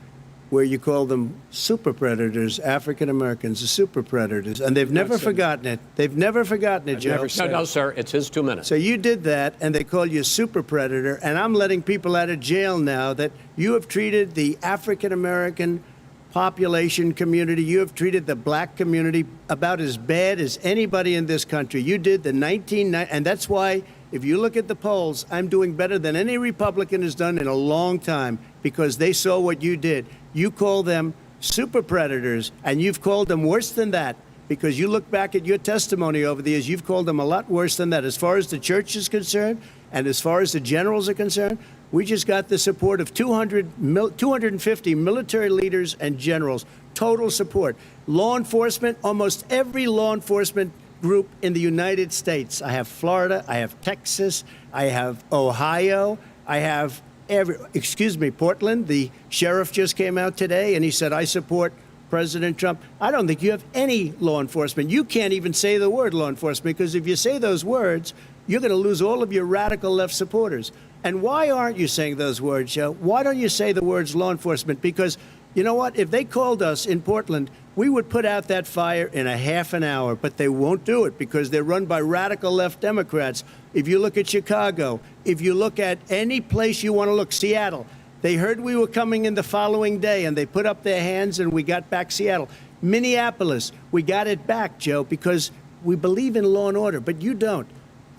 where you call them super predators, African Americans, the super predators, and they've never forgotten it. They've never forgotten it, Joe. No, sir, it's his 2 minutes. So you did that, and they call you a super predator, and I'm letting people out of jail now that you have treated the African American population community, you have treated the black community about as bad as anybody in this country. You did the 1990, and that's why, if you look at the polls, I'm doing better than any Republican has done in a long time, because they saw what you did. You call them super predators, and you've called them worse than that, because you look back at your testimony over the years, you've called them a lot worse than that. As far as the church is concerned, and as far as the generals are concerned, we just got the support of 250 military leaders and generals, total support. Law enforcement, almost every law enforcement group in the United States. I have Florida, I have Texas, I have Ohio, I have Portland. The sheriff just came out today and he said, I support President Trump. I don't think you have any law enforcement. You can't even say the word law enforcement, because if you say those words, you're going to lose all of your radical left supporters. And why aren't you saying those words, Joe? Why don't you say the words law enforcement? Because you know what? If they called us in Portland, we would put out that fire in a half an hour, but they won't do it because they're run by radical left Democrats. If you look at Chicago, if you look at any place you want to look, Seattle, they heard we were coming in the following day and they put up their hands and we got back Seattle. Minneapolis, we got it back, Joe, because we believe in law and order, but you don't.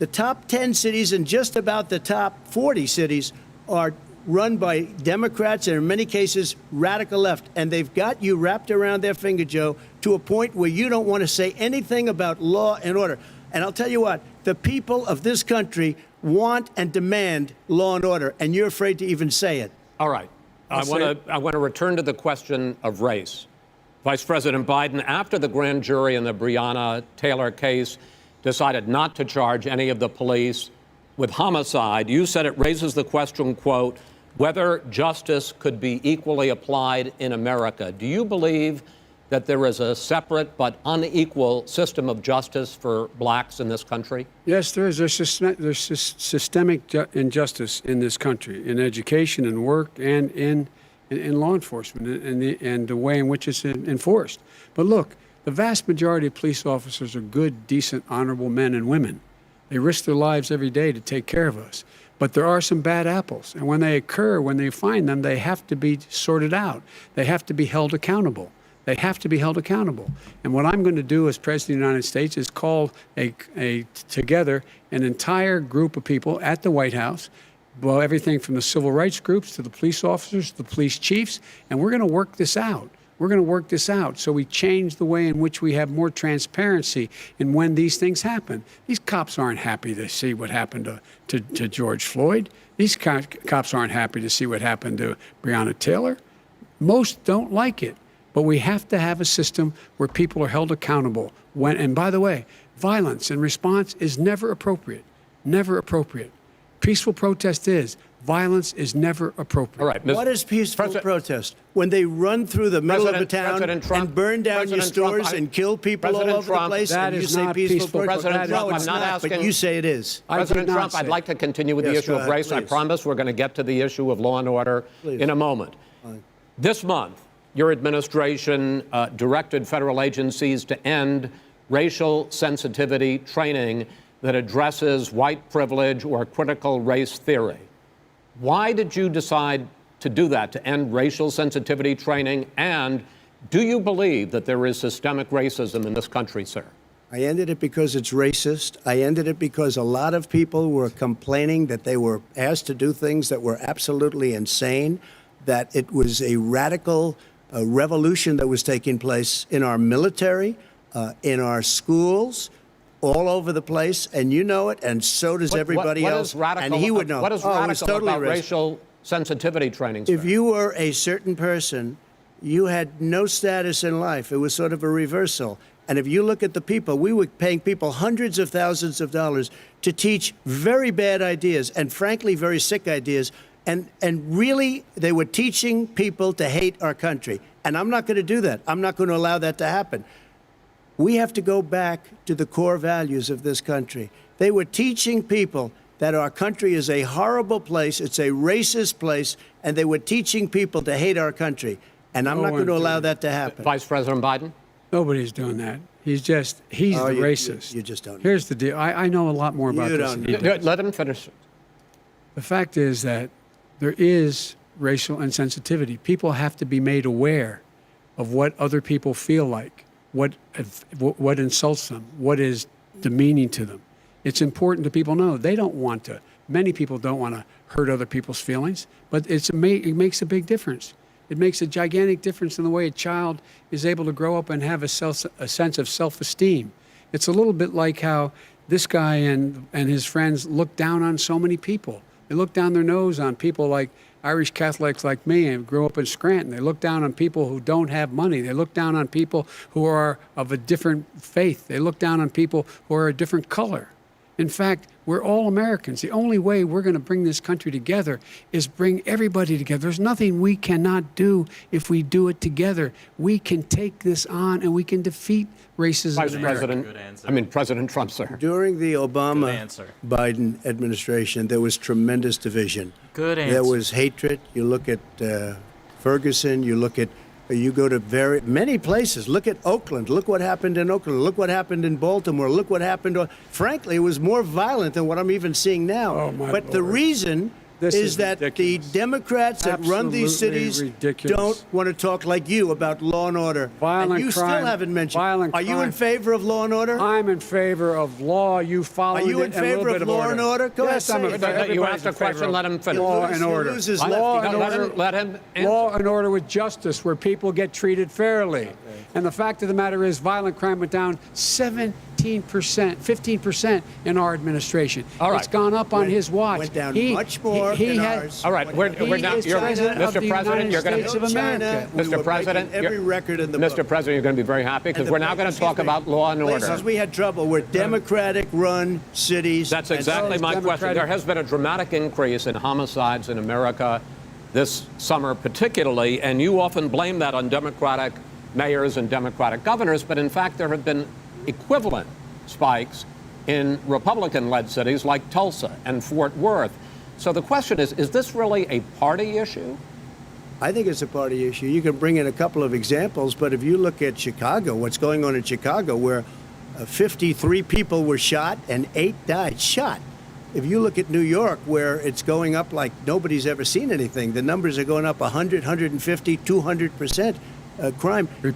The top 10 cities and just about the top 40 cities are run by Democrats and in many cases radical left. And they've got you wrapped around their finger, Joe, to a point where you don't want to say anything about law and order. And I'll tell you what, the people of this country want and demand law and order, and you're afraid to even say it. All right. I want to return to the question of race. Vice President Biden, after the grand jury in the Breonna Taylor case decided not to charge any of the police with homicide, you said it raises the question, quote, whether justice could be equally applied in America. Do you believe that there is a separate but unequal system of justice for blacks in this country? Yes, there is. There's systemic injustice in this country, in education and work and in law enforcement and the way in which it's enforced. But look, the vast majority of police officers are good, decent, honorable men and women. They risk their lives every day to take care of us. But there are some bad apples. And when they occur, when they find them, they have to be sorted out. They have to be held accountable. They have to be held accountable. And what I'm going to do as President of the United States is call together an entire group of people at the White House, well, everything from the civil rights groups to the police officers, to the police chiefs, and we're going to work this out. We're going to work this out so we change the way in which we have more transparency in when these things happen. These cops aren't happy to see what happened to George Floyd. These cops aren't happy to see what happened to Breonna Taylor. Most don't like it. But we have to have a system where people are held accountable. And by the way, violence in response is never appropriate. Never appropriate. Peaceful protest is. Violence is never appropriate. All right. What is peaceful protest? When they run through the middle of a town and burn down your stores and kill people all over the place, and you say peaceful protest? President Trump, No, it's I'm not not, asking. but you say it is. President Trump, I'd like to continue with the Yes, issue go of ahead, race. I please. promise we're going to get to the issue of law and order Please. in a moment. This month, your administration directed federal agencies to end racial sensitivity training that addresses white privilege or critical race theory. Why did you decide to do that, to end racial sensitivity training? And do you believe that there is systemic racism in this country, sir? I ended it because it's racist. I ended it because a lot of people were complaining that they were asked to do things that were absolutely insane, that it was a radical revolution that was taking place in our military, in our schools, all over the place, and you know it, and so does everybody what else. Is radical, and he would know. What is Oh, it radical was totally about racist. racial sensitivity training, sir? If you were a certain person, you had no status in life. It was sort of a reversal. And if you look at the people, we were paying people hundreds of thousands of dollars to teach very bad ideas and, frankly, very sick ideas. And really, they were teaching people to hate our country. And I'm not going to do that. I'm not going to allow that to happen. We have to go back to the core values of this country. They were teaching people that our country is a horrible place, it's a racist place, and they were teaching people to hate our country. And I'm not going to allow that to happen. Vice President Biden? Nobody's doing that. He's the racist. You just don't know. Here's the deal. I know a lot more about You this don't than he know. does. Let him finish. The fact is that there is racial insensitivity. People have to be made aware of what other people feel like, what insults them, what is demeaning to them. It's important to people know. They don't want to. Many people don't want to hurt other people's feelings, but it makes a big difference. It makes a gigantic difference in the way a child is able to grow up and have a sense of self-esteem. It's a little bit like how this guy and his friends look down on so many people. They look down their nose on people like Irish Catholics like me and grew up in Scranton. They look down on people who don't have money. They look down on people who are of a different faith. They look down on people who are a different color. In fact, we're all Americans. The only way we're going to bring this country together is bring everybody together. There's nothing we cannot do if we do it together. We can take this on and we can defeat racism Vice in America. President, President Trump, sir. During the Obama-Biden administration, there was tremendous division. Good answer. There was hatred. You look at Ferguson. You go to many places. Look at Oakland. Look what happened in Oakland. Look what happened in Baltimore. Look what happened. Frankly, it was more violent than what I'm even seeing now. Oh, my but the Lord. reason This is is that ridiculous. the Democrats that run these Absolutely cities ridiculous. don't want to talk like you about law and order. Violent and you crime- still haven't mentioned. violent Are you in crime. favor of law and order? I'm in favor of law. You follow Are you it in and a little favor bit of law and order? Go yes, ahead, I'm say in it. favor. You Everybody's asked a in favor question, of let him finish. Law He and order. loses Law left. and order. Let him answer. Law and order with justice, where people get treated fairly. And the fact of the matter is, violent crime went down 15% in our administration. All right. It's gone up on his watch. Went down much more in ours. All right, we're now. is You're, president of Mr. the President, United you're going States of America. We Mr. were President, breaking every record in the Mr. book. President, you're going to be very happy because And the we're now going to talk places about law and order. Places we had trouble were Democratic-run cities. That's and exactly those my question. Democratic- There has been a dramatic increase in homicides in America this summer, particularly, and you often blame that on Democratic mayors and Democratic governors, but in fact, there have been equivalent spikes in Republican-led cities like Tulsa and Fort Worth. So the question is this really a party issue? I think it's a party issue. You can bring in a couple of examples, but if you look at Chicago, what's going on in Chicago, where 53 people were shot and 8 died, shot. If you look at New York, where it's going up like nobody's ever seen anything, the numbers are going up 100, 150, 200%. Crime. It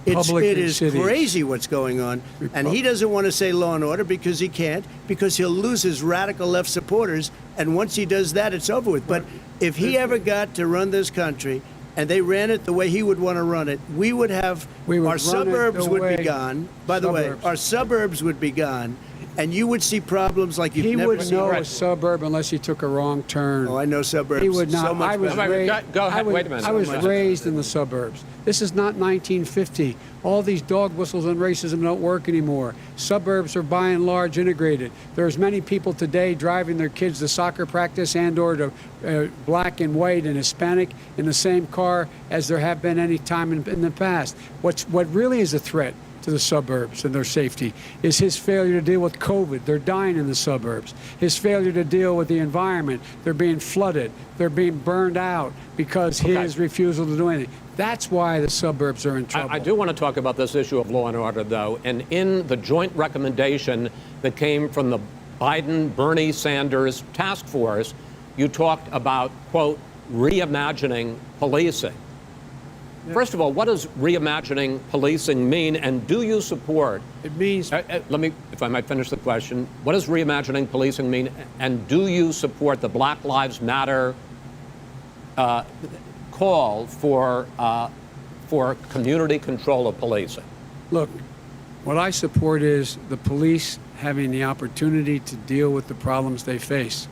is cities. Crazy what's going on. And he doesn't want to say law and order because he can't, because he'll lose his radical left supporters. And once he does that, it's over with. But if he ever got to run this country and they ran it the way he would want to run it, we would have our suburbs would be gone. By the way, our suburbs would be gone. And you would see problems like you've He never would seen. know a suburb unless he took a wrong turn. Oh, I know suburbs. He would not. So much I was better. raised. Go ahead. Wait a minute. I was So much raised in the suburbs. This is not 1950. All these dog whistles and racism don't work anymore. Suburbs are by and large integrated. There's many people today driving their kids to soccer practice and/or to black and white and Hispanic in the same car as there have been any time in the past. What really is a threat to the suburbs and their safety is his failure to deal with COVID. They're dying in the suburbs. His failure to deal with the environment. They're being flooded. They're being burned out because his refusal to do anything. That's why the suburbs are in trouble. I do want to talk about this issue of law and order, though. And in the joint recommendation that came from the Biden-Bernie Sanders task force, you talked about, quote, reimagining policing. First of all, what does reimagining policing mean, and do you support? It means. Let me, if I might finish the question. What does reimagining policing mean, and do you support the Black Lives Matter call for community control of policing? Look, what I support is the police having the opportunity to deal with the problems they face.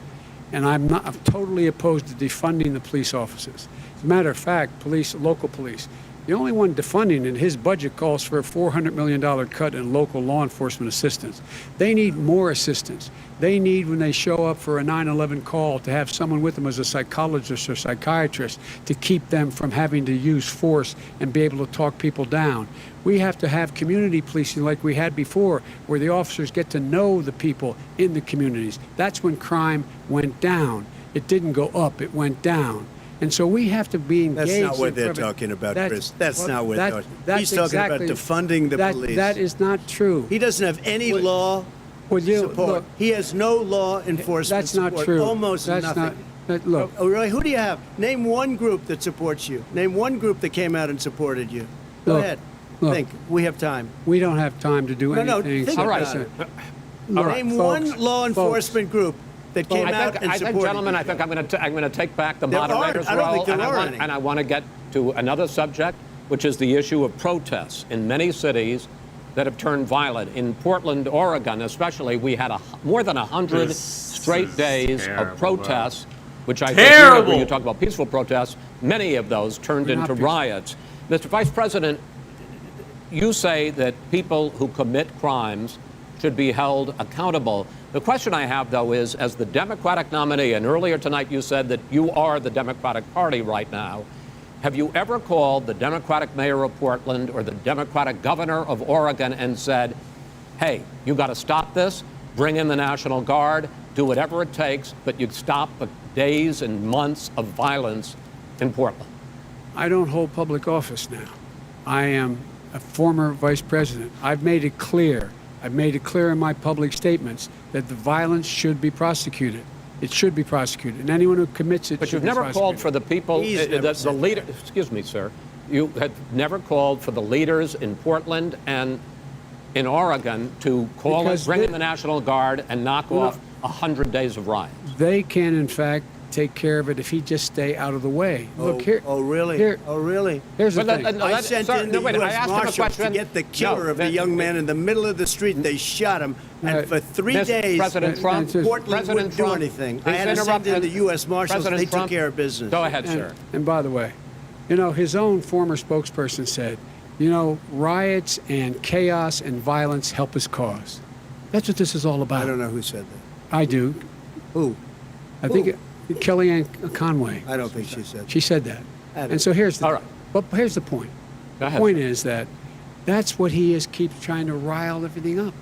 And I'm totally opposed to defunding the police officers. As a matter of fact, local police, the only one defunding it, his budget calls for a $400 million cut in local law enforcement assistance. They need more assistance. They need, when they show up for a 9/11 call, to have someone with them as a psychologist or psychiatrist to keep them from having to use force and be able to talk people down. We have to have community policing like we had before, where the officers get to know the people in the communities. That's when crime went down. It didn't go up, it went down. And so we have to be engaged. That's not what in they're prevention. talking about, Chris. That's well, not what that- they're talking about. that's He's talking exactly- about defunding the police. That is not true. He doesn't have any law support. Look, He has no law enforcement that's not support. true. Almost That's nothing. look, Oh, really? Who do you have? Name one group that supports you. Name one group that came out and supported you. Go Look, ahead. look. Think. We have time. we don't have time to do No, anything. think All right. about it. Look, Name folks, one law enforcement group that came out and I think, supported gentlemen, you. I think I'm going to take back the There aren't. moderator's I don't role, think there and are any. I want to get to another subject, which is the issue of protests in many cities that have turned violent. In Portland, Oregon, especially, we had more than 100 straight days terrible, of protests, which I think Terrible. when you talk about peaceful protests, many of those turned They're not into peaceful. riots. Mr. Vice President, you say that people who commit crimes should be held accountable. The question I have, though, is as the Democratic nominee, and earlier tonight you said that you are the Democratic Party right now, have you ever called the Democratic mayor of Portland or the Democratic governor of Oregon and said, hey, you got to stop this, bring in the National Guard, do whatever it takes, but you stop the days and months of violence in Portland? I don't hold public office now. I am a former vice president. I've made it clear in my public statements that the violence should be prosecuted. It should be prosecuted, and anyone who commits it But should you've be never called prosecuted. for the people, He's never the said leader. Excuse me, sir. You had never called for the leaders in Portland and in Oregon to call Because bring in they- the National Guard and knock Well, off 100 days of riots. They can, in fact, take care of it if he just stay out of the way. Look here. Oh, really? Here, Oh, really? here's the But thing. I sent in the wait, I U.S. asked him a Marshals to question. get the killer No, of the that- young man in the middle of the street, and they shot him. Right. And for 3 Mr. days, President Trump, Portland President wouldn't do Trump, anything. I please had to send interrupt- in the U.S. Marshals, President they took Trump, care of business. Go ahead, sir. And by the way, his own former spokesperson said, riots and chaos and violence help his cause. That's what this is all about. I don't know who said that. I do. Who? I think Kellyanne Conway. I don't think she said that. She said that. I don't- And so here's the All right. But here's the point. Go The ahead. point is that That's what he is, keeps trying to rile everything up.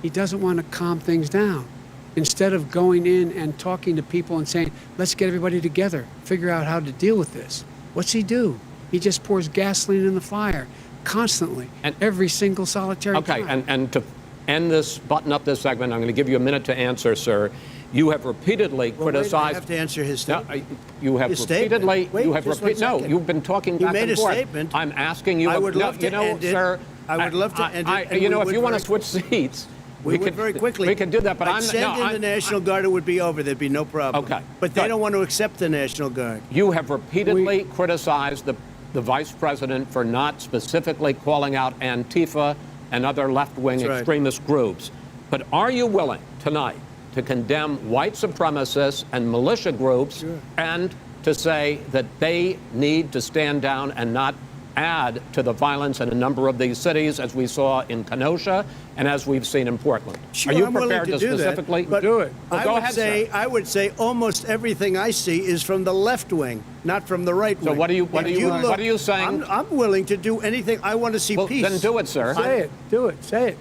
He doesn't want to calm things down. Instead of going in and talking to people and saying, let's get everybody together, figure out how to deal with this. What's he do? He just pours gasoline in the fire constantly, And- every single solitary Okay, time. and to end this, button up this segment, I'm going to give you a minute to answer, sir. You have repeatedly Well, wait, criticized. I have to answer his No, statement. you have His statement. repeatedly. Wait, you have just one no, second. you've been talking He back made and a forth. statement. I'm asking you. I would no, love to you know, end it. sir. I would love to end it, and You we know, if would you want to very- switch seats, We would could very quickly. We could do that, but I'd I'm send no. in the National Guard, it would be over. There'd be no problem. Okay, But they good. don't want to accept the National Guard. You have repeatedly criticized the vice president for not specifically calling out Antifa and other left-wing That's right. extremist groups. But are you willing tonight to condemn white supremacists and militia groups and to say that they need to stand down and not add to the violence in a number of these cities, as we saw in Kenosha and as we've seen in Portland? Sure, are you I'm willing prepared to do that, specifically but do it? Well, I go would ahead, say sir. I would say almost everything I see is from the left wing, not from the right wing. what are you- If what are you saying? I'm willing to do anything. I want to see Well, peace. then do it, sir. Say it. Do it. Say it.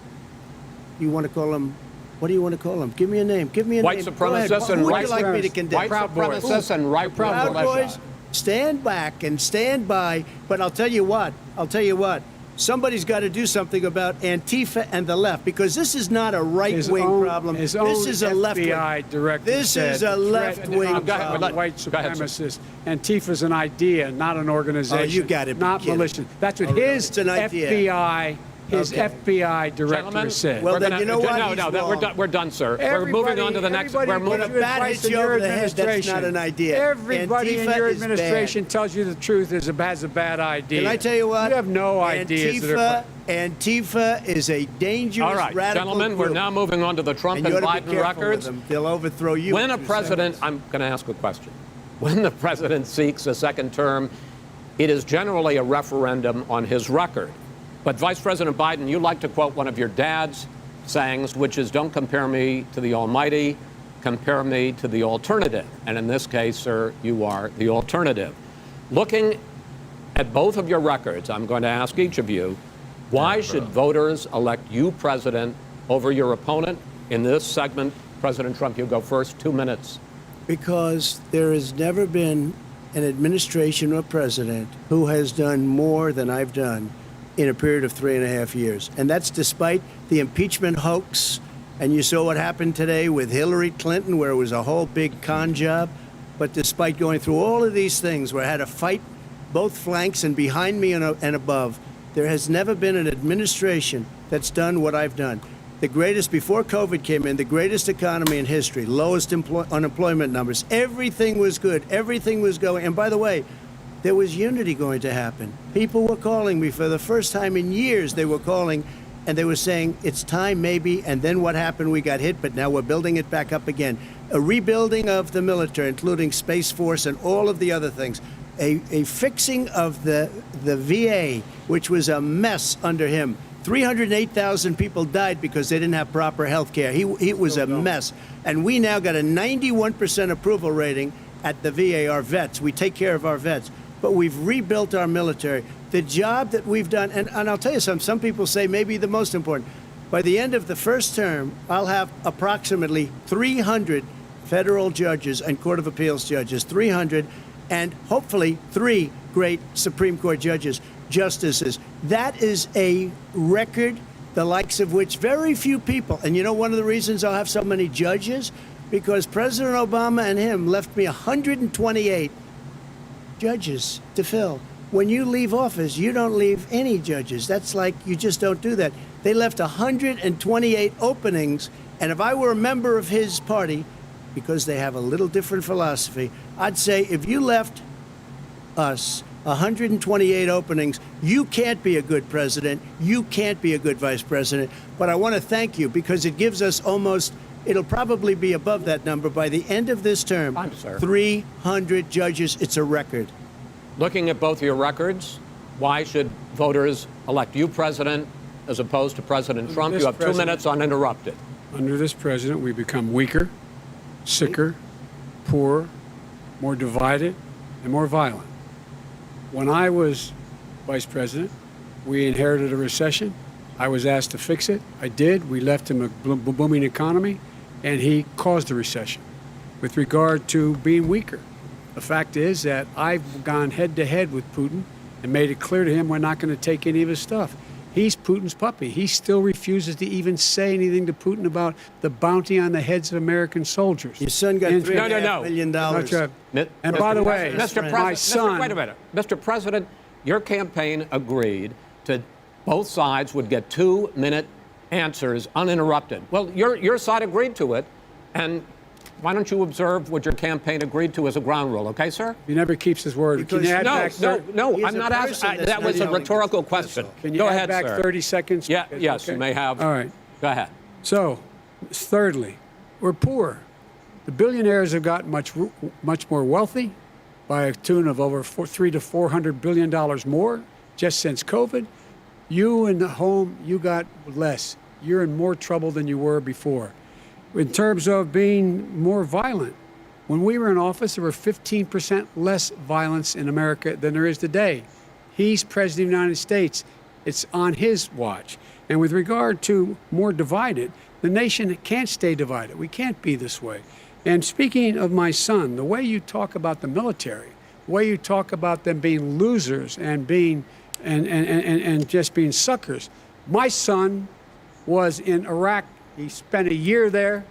You want to call him? What do you want to call him? Give me a name. Give me a White name. Go ahead. supremacists Who and would right you like me to condemn? white Proud Boys. supremacists and right Proud militia. Boys, stand back and stand by. But I'll tell you what. Somebody's got to do something about Antifa and the left, because this is not a right-wing problem. His This own is a left-wing. FBI director This said is a the threat left-wing of Go ahead, problem. white go ahead, sir. supremacists. Antifa's an idea, not an organization. Oh, you gotta be not kidding. militia. That's what Oh, really? his It's an idea. FBI, his Okay. FBI director Gentlemen, said. Well, we're then gonna- you know what? No, He's no, we're wrong. done. We're done, sir. We're moving on to the next. Everybody We're gives moving. you When a bat advice hits in you your over the head, that's administration. not an idea. Everybody in Antifa your is bad. administration tells you the truth has a bad idea. Can I tell you what? You have no ideas. Antifa is a dangerous All right, radical gentlemen, group. we're now moving on to the Trump And and you ought to be Biden careful with records. them. They'll overthrow you. When a in 2 president, seconds. I'm going to ask a question. When the president seeks a second term, it is generally a referendum on his record. But Vice President Biden, you like to quote one of your dad's sayings, which is, don't compare me to the almighty, compare me to the alternative. And in this case, sir, you are the alternative. Looking at both of your records, I'm going to ask each of you, why should voters elect you president over your opponent? In this segment, President Trump, you go first, 2 minutes. Because there has never been an administration or president who has done more than I've done in a period of 3.5 years. And that's despite the impeachment hoax. And you saw what happened today with Hillary Clinton, where it was a whole big con job. But despite going through all of these things, where I had to fight both flanks and behind me and above, there has never been an administration that's done what I've done. The greatest, before COVID came in, the greatest economy in history, lowest unemployment numbers. Everything was good. Everything was going. And by the way, there was unity going to happen. People were calling me for the first time in years. They were calling and they were saying, it's time maybe. And then what happened? We got hit, but now we're building it back up again. A rebuilding of the military, including Space Force and all of the other things. A fixing of the VA, which was a mess under him. 308,000 people died because they didn't have proper health care. It was a mess. And we now got a 91% approval rating at the VA, our vets. We take care of our vets. But we've rebuilt our military. The job that we've done, and I'll tell you something, some people say maybe the most important. By the end of the first term, I'll have approximately 300 federal judges and Court of Appeals judges, 300, and hopefully 3 great Supreme Court justices. That is a record, the likes of which very few people, and you know one of the reasons I'll have so many judges? Because President Obama and him left me 128 judges to fill. When you leave office, you don't leave any judges. That's like, you just don't do that. They left 128 openings, and if I were a member of his party, because they have a little different philosophy, I'd say if you left us 128 openings, you can't be a good president, you can't be a good vice president. But I want to thank you because it gives us almost, it'll probably be above that number by the end of this term. Fine, sir. 300 judges, it's a record. Looking at both your records, why should voters elect you president as opposed to President Trump? this You have 2 president- minutes uninterrupted. Under this president, we become weaker, sicker, poorer, more divided, and more violent. When I was vice president, we inherited a recession. I was asked to fix it. I did. We left him a booming economy, and he caused the recession. With regard to being weaker, the fact is that I've gone head-to-head with Putin and made it clear to him we're not going to take any of his stuff. He's Putin's puppy. He still refuses to even say anything to Putin about the bounty on the heads of American soldiers. Your son got $3.5 million. That's right. Mi- And Mr. by the President- way, Mr. my President, son. Wait a minute. Mr. President, your campaign agreed to both sides would get 2-minute answers uninterrupted. Well, your side agreed to it, and why don't you observe what your campaign agreed to as a ground rule, okay, sir? He never keeps his word. Can you Because- add back He's I'm a not person asking. that's That not was a yelling. rhetorical question. Can you Go add ahead, back sir. 30 seconds? Yeah, yes, Okay. you may have. All right. Go ahead. So, thirdly, we're poor. The billionaires have gotten much more wealthy by a tune of over $300 to $400 billion more just since COVID. You in the home, you got less. You're in more trouble than you were before. In terms of being more violent, when we were in office, there were 15% less violence in America than there is today. He's president of the United States. It's on his watch. And with regard to more divided, the nation can't stay divided. We can't be this way. And speaking of my son, the way you talk about the military, the way you talk about them being losers and being and just being suckers. My son was in Iraq. He spent a year there.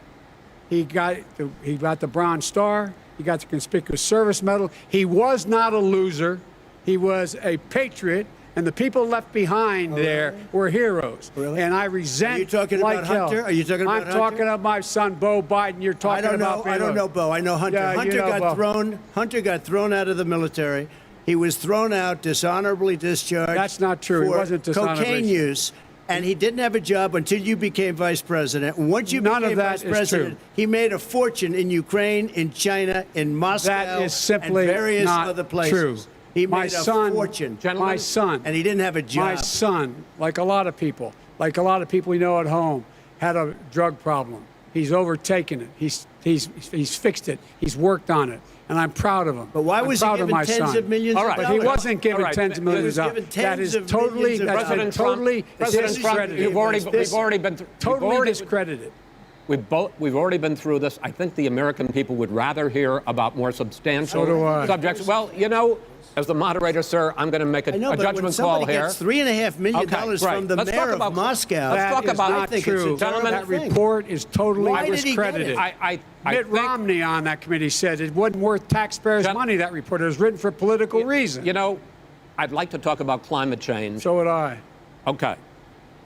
He got the Bronze Star. He got the Conspicuous Service Medal. He was not a loser. He was a patriot. And the people left behind there were heroes. Really? And I resent. Are you talking like about hell. Hunter? Are you talking about I'm Hunter? talking about my son, Bo Biden. You're talking about. I don't know Bo. I know Hunter. Yeah, you Hunter know got Bo. thrown. Hunter got thrown out of the military. He was thrown out, dishonorably discharged. That's not true. He For wasn't dishonorably cocaine discharged. use, and he didn't have a job until you became vice president. And once you None of became that vice is president, true. he made a fortune in Ukraine, in China, in Moscow, That is simply and various not other places. true. He My made a son- fortune. Gentlemen, My son. And he didn't have a job. My son, like a lot of people we know at home, had a drug problem. He's overtaken it. He's fixed it. He's worked on it, and I'm proud of him. But why I'm was he proud of given my tens son. of millions All of right. But he dollars? wasn't given All right. tens of He millions was of given dollars. That tens is of totally, millions of that's dollars. been totally President Trump, discredited. you've already been Totally discredited. We've already been through this. I think the American people would rather hear about more substantial So do I. subjects. Well, you know, as the moderator, sir, I'm going to make a I know, but when judgment somebody call here. gets $3.5 million Okay, right. from the Let's mayor talk of about- Moscow, Let's talk That is about- not I think it's a true. terrible That thing. report is totally Why did he get discredited. it? I Mitt think, Romney on that committee said it wasn't worth taxpayers' money, that report. It was written for political reasons. you know, I'd like to talk about climate change. So would I. Okay.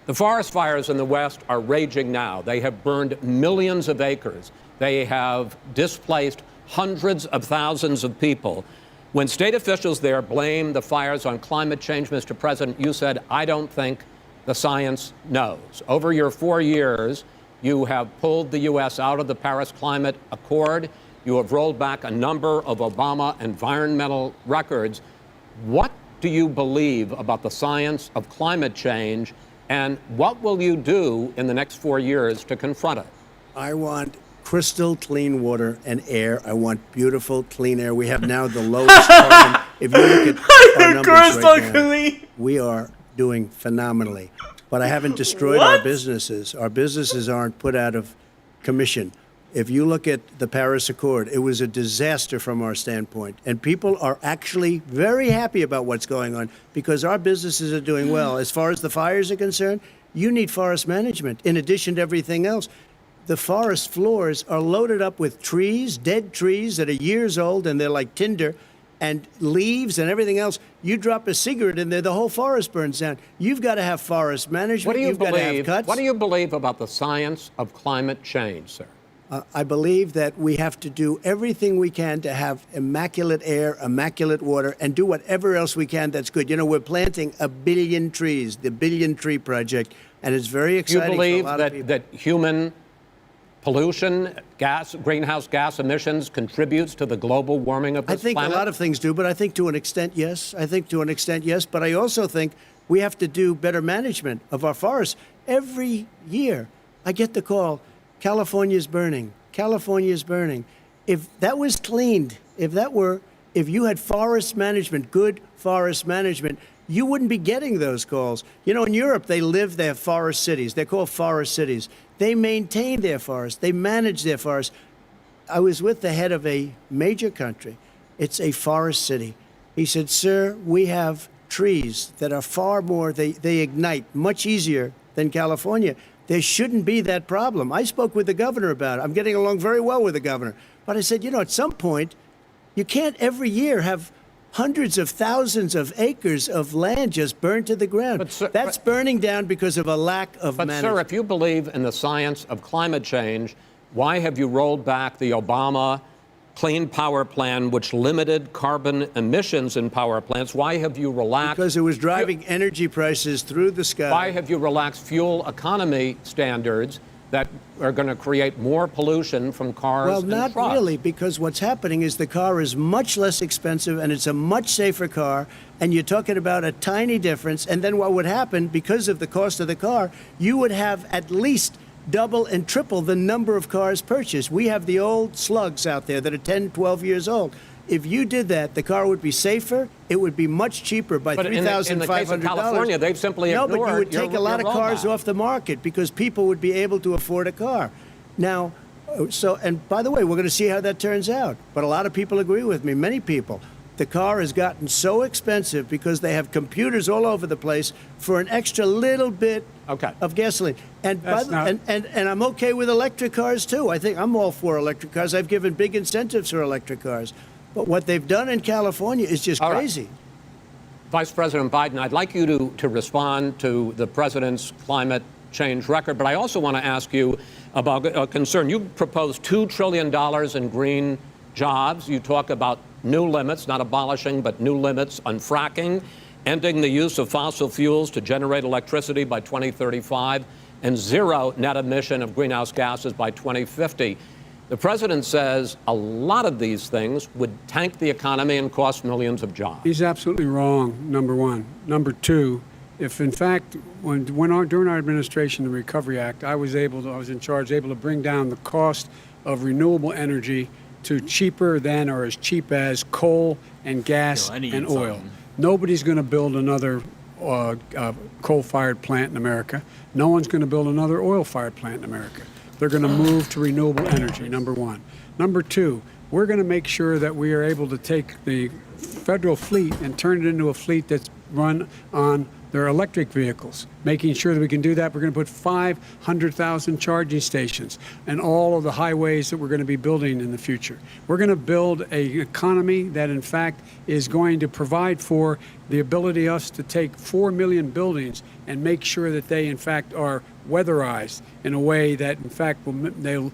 The forest fires in the West are raging now. They have burned millions of acres. They have displaced hundreds of thousands of people. When state officials there blame the fires on climate change, Mr. President, you said, I don't think the science knows. Over your 4 years, you have pulled the U.S. out of the Paris Climate Accord. You have rolled back a number of Obama environmental records. What do you believe about the science of climate change, and what will you do in the next 4 years to confront it? I want crystal clean water and air. I want beautiful clean air. We have now the lowest carbon. If you look at our numbers right now, we are doing phenomenally. But I haven't destroyed our businesses. Our businesses aren't put out of commission. If you look at the Paris Accord, it was a disaster from our standpoint. And people are actually very happy about what's going on because our businesses are doing well. As far as the fires are concerned, you need forest management in addition to everything else. The forest floors are loaded up with trees, dead trees that are years old, and they're like tinder, and leaves and everything else. You drop a cigarette in there, the whole forest burns down. You've got to have forest management. What do you You've got to have believe? cuts. What do you believe about the science of climate change, sir? I believe that we have to do everything we can to have immaculate air, immaculate water, and do whatever else we can that's good. You know, we're planting 1 billion trees, the Billion Tree Project, and it's very You exciting believe for a lot of people. that human pollution, greenhouse gas emissions contributes to the global warming of I this think planet? a lot of things do, but I think to an extent, yes. I think to an extent, yes. But I also think we have to do better management of our forests. Every year, I get the call, California's burning. California's burning. If that was cleaned, if you had forest management, good forest management, you wouldn't be getting those calls. You know, in Europe, they have forest cities. They're called forest cities. They maintain their forests. They manage their forests. I was with the head of a major country. It's a forest city. He said, sir, we have trees that are far more, they ignite much easier than California. There shouldn't be that problem. I spoke with the governor about it. I'm getting along very well with the governor. But I said, you know, at some point, you can't every year have hundreds of thousands of acres of land just burned to the ground. But, sir, that's burning down because of a lack of management. But, sir, if you believe in the science of climate change, why have you rolled back the Obama Clean Power Plan, which limited carbon emissions in power plants? Why have you relaxed? Because it was driving energy prices through the sky. Why have you relaxed fuel economy standards that are going to create more pollution from cars Well, and not trucks? really, because what's happening is the car is much less expensive and it's a much safer car, and you're talking about a tiny difference. And then what would happen, because of the cost of the car, you would have at least double and triple the number of cars purchased. We have the old slugs out there that are 10, 12 years old. If you did that, the car would be safer. It would be much cheaper by $3,500. In the case of California, they've simply ignored No, but you would your take a lot of cars rollback. off the market because people would be able to afford a car. Now, and by the way, we're going to see how that turns out. But a lot of people agree with me, many people. The car has gotten so expensive because they have computers all over the place for an extra little bit of gasoline. And, and I'm okay with electric cars, too. I think I'm all for electric cars. I've given big incentives for electric cars. But what they've done in California is just crazy. Right. Vice President Biden, I'd like you to respond to the president's climate change record, but I also want to ask you about a concern. You proposed $2 trillion in green jobs. You talk about new limits, not abolishing, but new limits on fracking, ending the use of fossil fuels to generate electricity by 2035, and zero net emission of greenhouse gases by 2050. The president says a lot of these things would tank the economy and cost millions of jobs. He's absolutely wrong, number one. Number two, if in fact, during our administration, the Recovery Act, I was in charge, able to bring down the cost of renewable energy to cheaper than or as cheap as coal and gas and oil. Nobody's going to build another coal-fired plant in America. No one's going to build another oil-fired plant in America. They're going to move to renewable energy, number one. Number two, we're going to make sure that we are able to take the federal fleet and turn it into a fleet that's run on their electric vehicles. Making sure that we can do that, we're going to put 500,000 charging stations and all of the highways that we're going to be building in the future. We're going to build an economy that, in fact, is going to provide for the ability of us to take 4 million buildings and make sure that they, in fact, are weatherized in a way that, in fact, they'll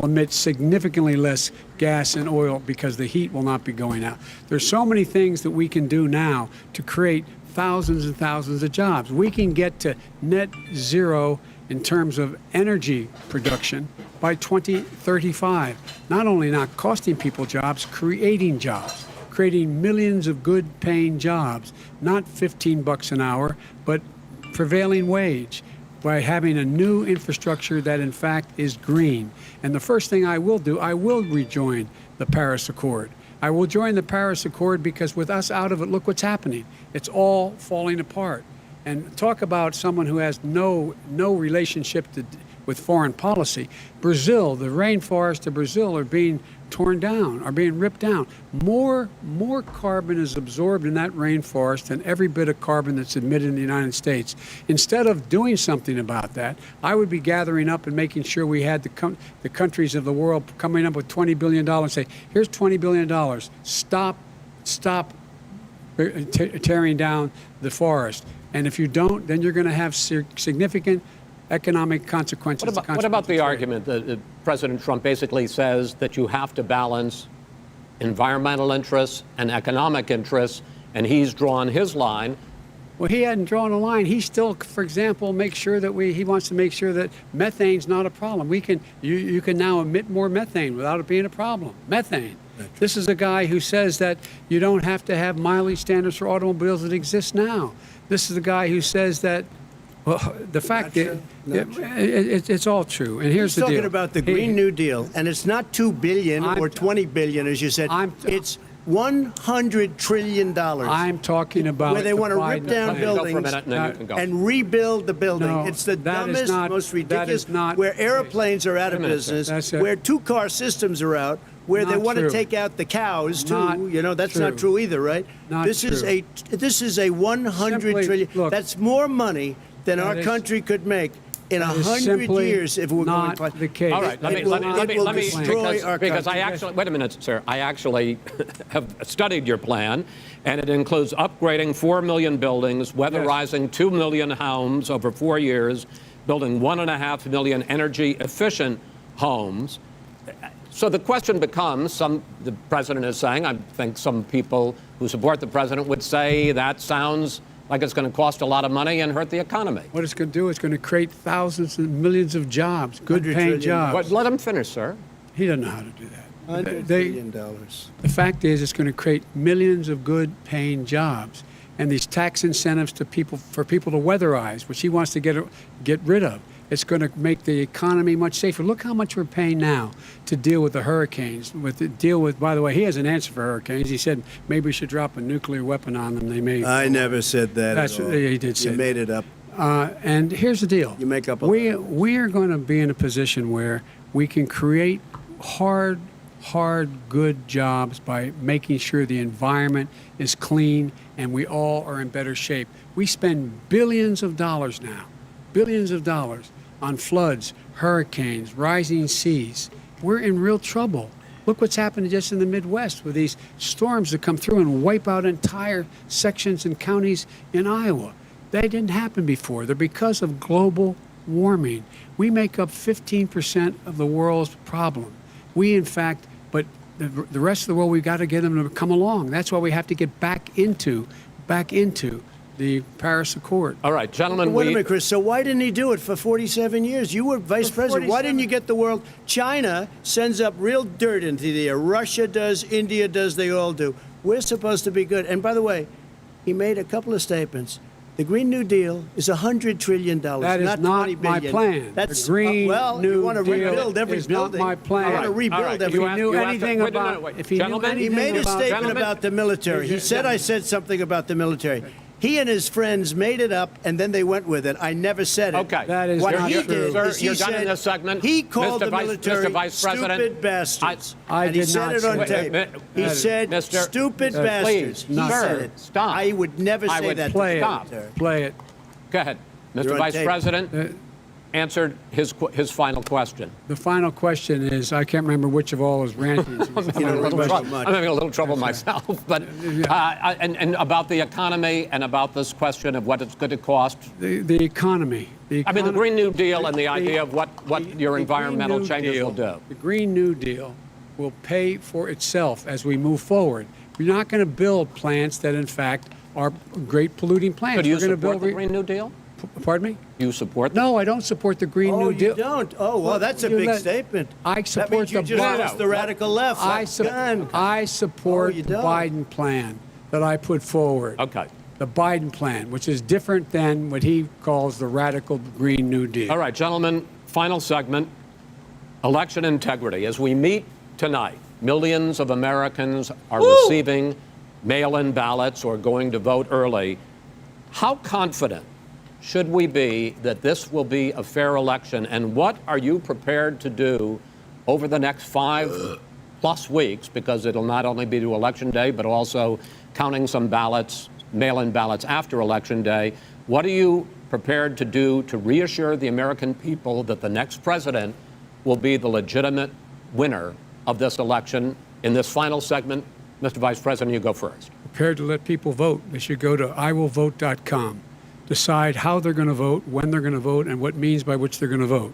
emit significantly less gas and oil because the heat will not be going out. There's so many things that we can do now to create thousands and thousands of jobs. We can get to net zero in terms of energy production by 2035. Not only not costing people jobs, creating jobs, creating millions of good paying jobs, not $15 an hour, but prevailing wage, by having a new infrastructure that in fact is green. And the first thing I will do, I will rejoin the Paris Accord. I will join the Paris Accord because with us out of it, look what's happening. It's all falling apart. And talk about someone who has no relationship with foreign policy. Brazil, the rainforests of Brazil are being torn down, are being ripped down. More carbon is absorbed in that rainforest than every bit of carbon that's emitted in the United States. Instead of doing something about that, I would be gathering up and making sure we had the countries of the world coming up with $20 billion and say, here's $20 billion. Stop tearing down the forest. And if you don't, then you're going to have significant economic consequences. What about the argument that President Trump basically says that you have to balance environmental interests and economic interests, and he's drawn his line? Well, he hadn't drawn a line. He still, for example, make sure that he wants to make sure that methane's not a problem. You can now emit more methane without it being a problem. Methane. This is a guy who says that you don't have to have mileage standards for automobiles that exist now. This is the guy who says that, well, the fact that it's all true. And here's the deal. He's talking about the Green New Deal, and it's not $2 billion or $20 billion, as you said. It's $100 trillion. I'm talking about where they the want to rip Biden down plan. Go for a buildings minute, and then you can go. and rebuild the building. No, It's the that is dumbest, not- most that ridiculous, is not where the case. airplanes are out of Wait a minute, sir. business, That's it. where two-car systems are out, where they Not want to true. take out the cows, too. Not That's true. not true either, right? Not this is true. this is a 100 Simply, trillion. look, That's more money than our is- country could make in that is 100 simply years if we're not going the case. All right, let me It will destroy our because I country. actually, wait a minute, sir. I actually have studied your plan, and it includes upgrading 4 million buildings, weatherizing 2 million homes over 4 years, building 1.5 million energy-efficient homes. So the question becomes, the president is saying, I think some people who support the president would say that sounds like it's going to cost a lot of money and hurt the economy. What it's going to do is going to create thousands and millions of jobs, $100 good-paying trillion. jobs. But let him finish, sir. He doesn't know how to do that. $100 They- billion. The fact is, it's going to create millions of good-paying jobs, and these tax incentives to people for people to weatherize, which he wants to get rid of. It's going to make the economy much safer. Look how much we're paying now to deal with the hurricanes. By the way, he has an answer for hurricanes. He said maybe we should drop a nuclear weapon on them. They may. I never said that That's at all. he did say. You made it up. And here's the deal. You make up a we are going to be in a position where we can create hard, good jobs by making sure the environment is clean and we all are in better shape. We spend billions of dollars now, on floods, hurricanes, rising seas. We're in real trouble. Look what's happened just in the Midwest with these storms that come through and wipe out entire sections and counties in Iowa. That didn't happen before. They're because of global warming. We make up 15% of the world's problem. We, in fact, but the rest of the world, we've got to get them to come along. That's why we have to get back into the Paris Accord. All right, gentlemen, Wait a minute, Chris. So why didn't he do it for 47 years? You were vice president. Why didn't you get the world? China sends up real dirt into the air. Russia does. India does. They all do. We're supposed to be good. And by the way, he made a couple of statements. The Green New Deal is $100 trillion. That is not not 20 my billion. plan. That's The Green well, New you want to Deal rebuild every is not building. my plan. You want to All rebuild right. every If he knew anything wait a about, minute, wait. if he knew Gentlemen, He anything made a about, statement Gentlemen. about the military. He said I said something about the military. He and his friends made it up, and then they went with it. I never said it. Okay. That is What not he true. did Sir, is he you're done in said this segment. he called Mr. the military Vice President, stupid bastards. I and he did said not it on say tape. that. He said Mr. stupid Please, bastards. He not said sir. it. Stop. I would never I say would that. to Play the Stop. it. military. Play it. Go ahead. You're Mr. on Vice tape. President answered his final question. The final question is, I can't remember which of all his rantings. I'm having a little remember trouble, much. I'm having a little trouble myself. But and about the economy and about this question of what it's going to cost. The economy. I mean, the Green New Deal and the idea of what your the environmental Green New changes Deal- will do. The Green New Deal will pay for itself as we move forward. We're not going to build plants that, in fact, are great polluting plants. So do you We're going to support build the Green New Deal? Pardon me? You support No, I don't support the Green Oh, New you Deal. don't? Oh, well, that's a You big let- statement. I That support means you the just Biden- lost the radical left. I Gone. support Oh, you the don't? Biden plan that I put forward. Okay. The Biden plan, which is different than what he calls the radical Green New Deal. All right, gentlemen, final segment, election integrity. As we meet tonight, millions of Americans are receiving mail-in ballots or going to vote early. How confident should we be that this will be a fair election? And what are you prepared to do over the next 5+ weeks, because it'll not only be to Election Day, but also counting some ballots, mail-in ballots after Election Day. What are you prepared to do to reassure the American people that the next president will be the legitimate winner of this election? In this final segment, Mr. Vice President, you go first. Prepared to let people vote. They should go to iwillvote.com. Decide how they're going to vote, when they're going to vote, and what means by which they're going to vote.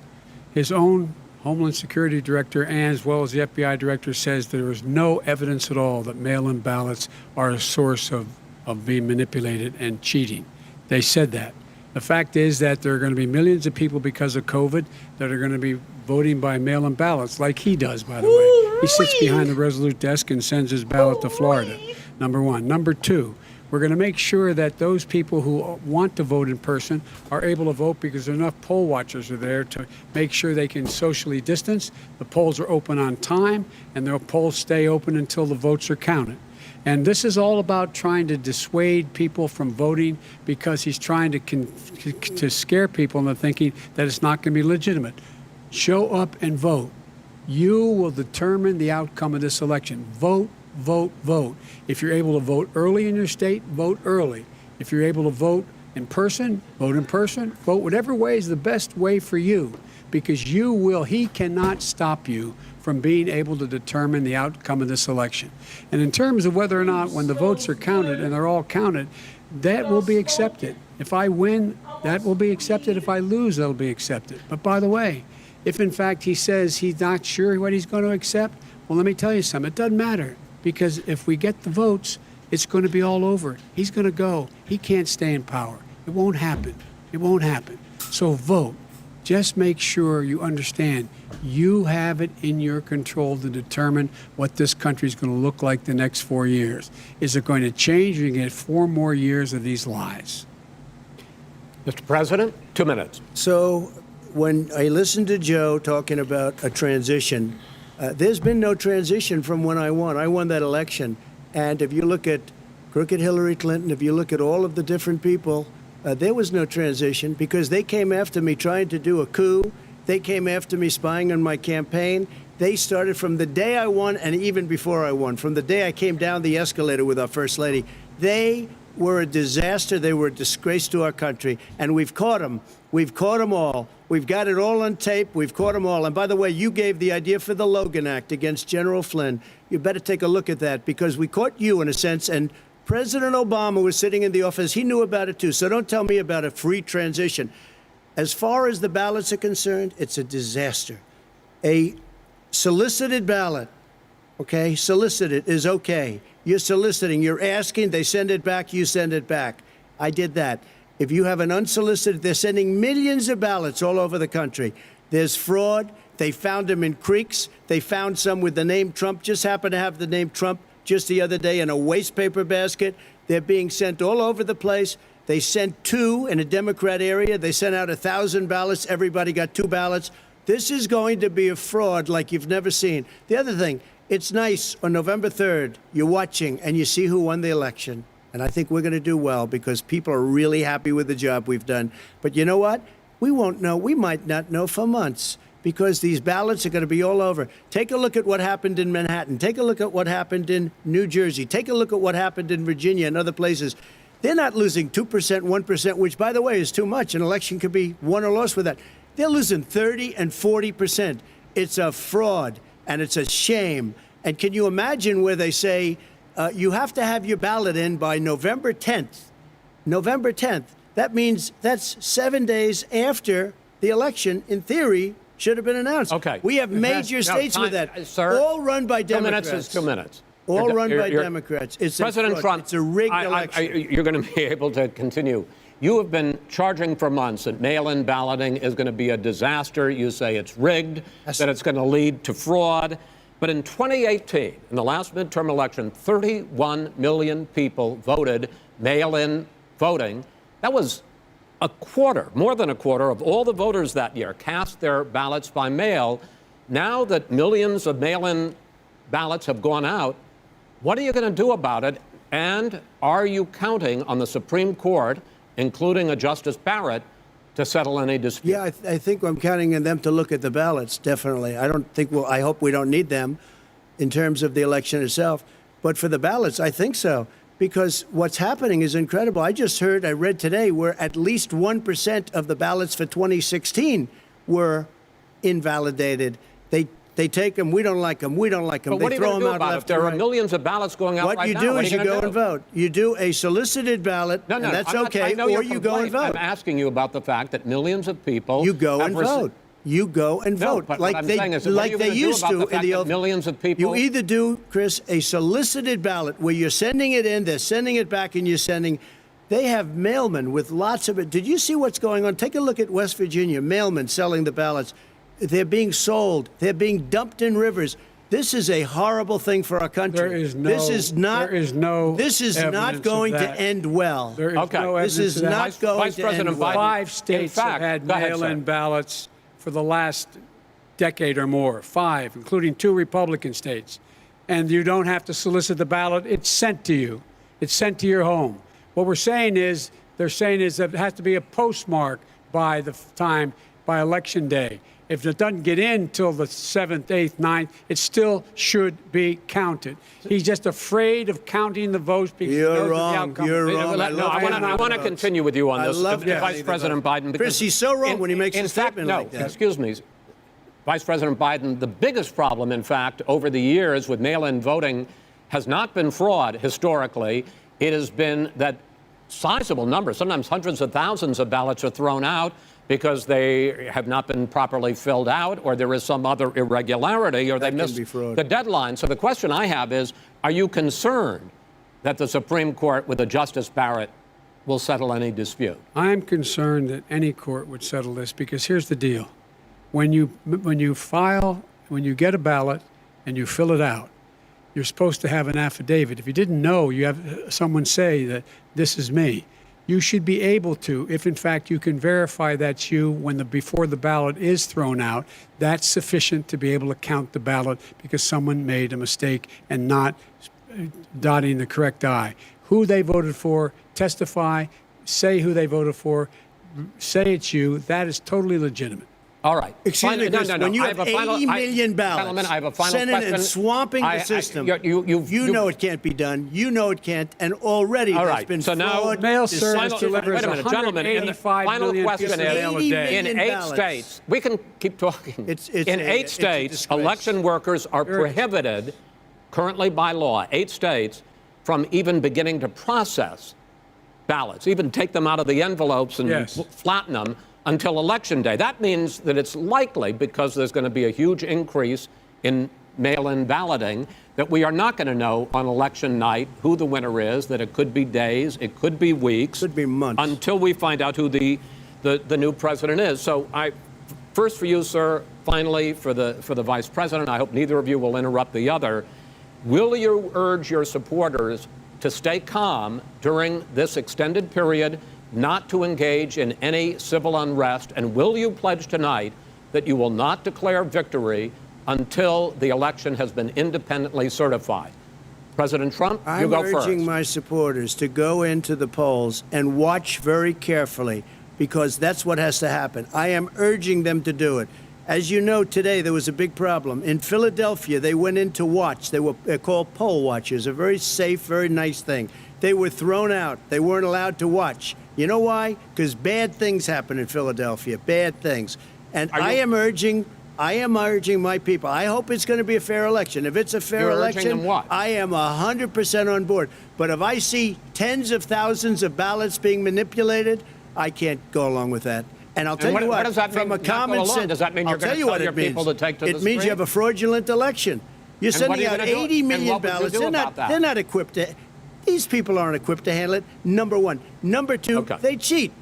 His own Homeland Security Director, and as well as the FBI Director, says there is no evidence at all that mail-in ballots are a source of being manipulated and cheating. They said that. The fact is that there are going to be millions of people because of COVID that are going to be voting by mail-in ballots, like he does, by the way. He sits behind the Resolute desk and sends his ballot to Florida, number one. Number two, we're going to make sure that those people who want to vote in person are able to vote because enough poll watchers are there to make sure they can socially distance. The polls are open on time, and the polls stay open until the votes are counted. And this is all about trying to dissuade people from voting because he's trying to scare people into thinking that it's not going to be legitimate. Show up and vote. You will determine the outcome of this election. Vote, vote, vote. If you're able to vote early in your state, vote early. If you're able to vote in person, vote in person. Vote whatever way is the best way for you, because he cannot stop you from being able to determine the outcome of this election. And in terms of whether or not, when the votes are counted, and they're all counted, that will be accepted. If I win, that will be accepted. If I lose, that'll be accepted. But by the way, if in fact he says he's not sure what he's going to accept, well, let me tell you something. It doesn't matter, because if we get the votes, it's going to be all over. He's going to go. He can't stay in power. It won't happen. It won't happen. So vote. Just make sure you understand you have it in your control to determine what this country is going to look like the next 4 years. Is it going to change, or you get 4 more years of these lies? Mr. President, 2 minutes. So when I listened to Joe talking about a transition, there's been no transition from when I won. I won that election. And if you look at crooked Hillary Clinton, if you look at all of the different people, there was no transition, because they came after me trying to do a coup. They came after me spying on my campaign. They started from the day I won, and even before I won, from the day I came down the escalator with our First Lady. They were a disaster. They were a disgrace to our country. And we've caught them. We've caught them all. We've got it all on tape. We've caught them all. And by the way, you gave the idea for the Logan Act against General Flynn. You better take a look at that, because we caught you in a sense. And President Obama was sitting in the office. He knew about it, too. So don't tell me about a free transition. As far as the ballots are concerned, it's a disaster. A solicited ballot, okay, solicited is okay. You're soliciting, you're asking, they send it back, you send it back. I did that. If you have an unsolicited, they're sending millions of ballots all over the country. There's fraud. They found them in creeks. They found some with the name Trump, just happened to have the name Trump just the other day in a waste paper basket. They're being sent all over the place. They sent 2 in a Democrat area. They sent out 1,000 ballots. Everybody got 2 ballots. This is going to be a fraud like you've never seen. The other thing, it's nice on November 3rd, you're watching and you see who won the election. And I think we're going to do well, because people are really happy with the job we've done. But you know what? We won't know. We might not know for months, because these ballots are going to be all over. Take a look at what happened in Manhattan. Take a look at what happened in New Jersey. Take a look at what happened in Virginia and other places. They're not losing 2%, 1%, which, by the way, is too much. An election could be won or lost with that. They're losing 30 and 40%. It's a fraud, and it's a shame. And can you imagine where they say, you have to have your ballot in by November 10th. November 10th. That means that's 7 days after the election, in theory, should have been announced. Okay. We have major states with that. Sir, all run by 2 Democrats. minutes is 2 minutes. All run by Democrats. It's President Trump, it's a rigged election. you're going to be able to continue. You have been charging for months that mail-in balloting is going to be a disaster. You say it's rigged, that it's going to lead to fraud. But in 2018, in the last midterm election, 31 million people voted mail-in voting. That was a quarter, more than a quarter, of all the voters that year cast their ballots by mail. Now that millions of mail-in ballots have gone out, what are you going to do about it? And are you counting on the Supreme Court, including a Justice Barrett, to settle any dispute? Yeah, I think I'm counting on them to look at the ballots, definitely. I hope we don't need them in terms of the election itself. But for the ballots, I think so. Because what's happening is incredible. I read today, where at least 1% of the ballots for 2016 were invalidated. They take them, we don't like them, we don't like them. But what they are you throw going to them do out about it? left There and are right. millions of ballots going out What right you now. do What is are you gonna go do? and vote. You do a solicited ballot, and that's okay, or you go and vote. I'm asking you about the fact that millions of people You go and vote. You go and No, vote, but like what I'm they saying is, what are like you they gonna do used about to the in fact the that old. millions of people? You either do, Chris, a solicited ballot where you're sending it in, they're sending it back, and you're sending. They have mailmen with lots of it. Did you see what's going on? Take a look at West Virginia. Mailmen selling the ballots. They're being sold. They're being dumped in rivers. This is a horrible thing for our country. There is no. This is not. There is no. This is not evidence going of to that. end well. There is Okay. no This evidence is of that. not going Vice to President end well. Biden. 5 states In fact, have had go ahead, mail-in sir. ballots for the last decade or more. 5, including 2 Republican states. and you don't have to solicit the ballot. It's sent to you. It's sent to your home. What we're saying is, they're saying is that it has to be a postmark by the time, by Election Day. If it doesn't get in till the 7th, 8th, 9th, it still should be counted. He's just afraid of counting the votes because he knows You're of the wrong. outcome. You're wrong. I want to continue with you on I this, love Vice counting the President vote. Biden. Chris, he's so wrong when he makes a statement like that. Excuse me, Vice President Biden. The biggest problem, in fact, over the years with mail-in voting has not been fraud historically. It has been that sizable numbers, sometimes hundreds of thousands of ballots are thrown out because they have not been properly filled out, or there is some other irregularity, or they missed the deadline. So the question I have is, are you concerned that the Supreme Court, with a Justice Barrett, will settle any dispute? I'm concerned that any court would settle this because here's the deal. When you get a ballot and you fill it out, you're supposed to have an affidavit. If you didn't know, you have someone say that this is me. You should be able to, if in fact you can verify that's you before the ballot is thrown out, that's sufficient to be able to count the ballot because someone made a mistake and not dotting the correct I. Who they voted for, testify, say who they voted for, say it's you. That is totally legitimate. All right. Excuse me, Chris, when you have 80 million ballots, Gentlemen, I have a final Senate question. and swamping the system, you know it can't be done. You know it can't, and already All there's right. been So now, fraud. Mail deception. service delivers wait a minute, gentlemen. In the 185 final million question pieces of mail a is, day. in million 8 ballots. states, we can keep talking. It's in a 8 states, disgrace. election workers are prohibited, currently by law, 8 states, from even beginning to process ballots, even take them out of the envelopes and flatten them until Election Day. That means that it's likely, because there's going to be a huge increase in mail-in balloting, that we are not going to know on election night who the winner is, that it could be days, it could be weeks. Could be months. Until we find out who the new president is. So first for you, sir, finally for the vice president, I hope neither of you will interrupt the other. Will you urge your supporters to stay calm during this extended period, not to engage in any civil unrest? And will you pledge tonight that you will not declare victory until the election has been independently certified? President Trump, you go first. I'm urging my supporters to go into the polls and watch very carefully, because that's what has to happen. I am urging them to do it. As you know, today there was a big problem. In Philadelphia, they went in to watch. They're called poll watchers, a very safe, very nice thing. They were thrown out. They weren't allowed to watch. You know why? Because bad things happen in Philadelphia, bad things. And I am urging my people. I hope it's going to be a fair election. If it's a fair election, urging them what? I am 100% on board. But if I see tens of thousands of ballots being manipulated, I can't go along with that. And I'll tell you what, does that from mean, a common sense, does that mean you're going to tell your people to take to the street? It means you have a fraudulent election. You're sending out 80 million ballots. They're not equipped to. These people aren't equipped to handle it, number one. Number two, they cheat.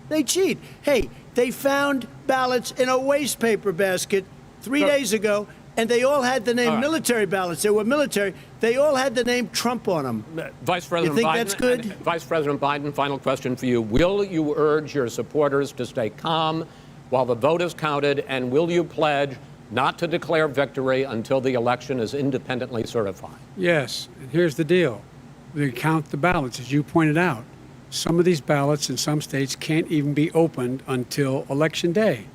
They cheat. Hey, they found ballots in a waste paper basket 3 days ago, and they all had the name military ballots. They were military. They all had the name Trump on them. Vice President you think Biden, that's good? Vice President Biden, final question for you. Will you urge your supporters to stay calm while the vote is counted, and will you pledge not to declare victory until the election is independently certified? Yes, and here's the deal. They count the ballots, as you pointed out. Some of these ballots in some states can't even be opened until Election Day.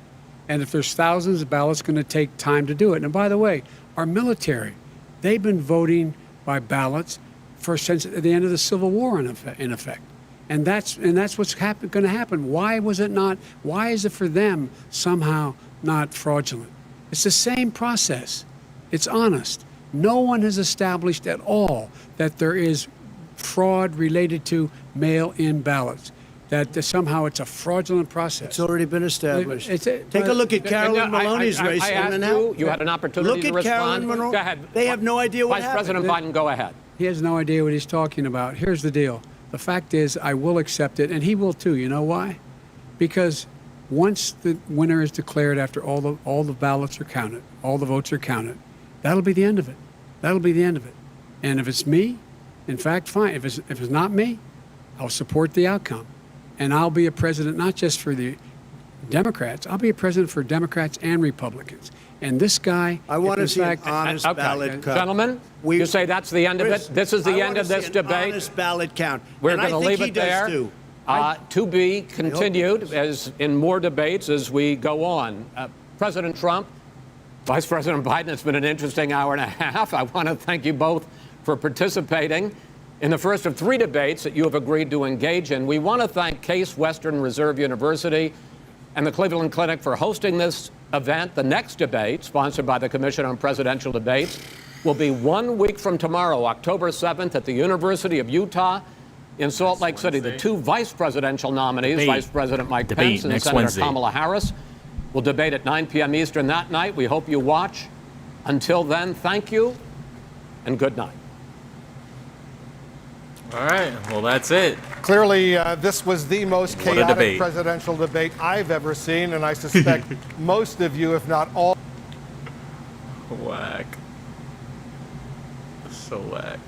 And if there's thousands of ballots, it's going to take time to do it. And by the way, our military, they've been voting by ballots since the end of the Civil War, in effect. And that's what's going to happen. Why is it for them somehow not fraudulent? It's the same process. It's honest. No one has established at all that there is fraud related to mail-in ballots, that somehow it's a fraudulent process. It's already been established. Take a look at Carolyn Maloney's race. I asked you had an opportunity to respond. Look at Carolyn Maloney. Go ahead. They have no idea what Vice President Biden, go ahead. He has no idea what he's talking about. Here's the deal. The fact is, I will accept it, and he will too. You know why? Because once the winner is declared, after all the ballots are counted, all the votes are counted, that'll be the end of it. That'll be the end of it. And if it's me, in fact, fine. If it's not me, I'll support the outcome. And I'll be a president not just for the Democrats. I'll be a president for Democrats and Republicans. And this guy, I want to see an honest ballot cut. Gentlemen, You say that's the end of Chris, it? This is the I end wanna of this see an debate? honest ballot count. We're And I going to think leave he it does there. too. To be continued as in more debates as we go on. President Trump, Vice President Biden, it's been an interesting hour and a half. I want to thank you both for participating in the first of 3 debates that you have agreed to engage in. We want to thank Case Western Reserve University and the Cleveland Clinic for hosting this event. The next debate, sponsored by the Commission on Presidential Debates, will be 1 week from tomorrow, October 7th, at the University of Utah in Salt Lake City. The 2 vice presidential nominees, Vice President Mike Pence and Senator Kamala Harris, will debate at 9 p.m. Eastern that night. We hope you watch. Until then, thank you and good night. All right. Well, that's it. Clearly, this was the most What a chaotic debate. presidential debate I've ever seen, and I suspect most of you, if not all. Whack. So whack.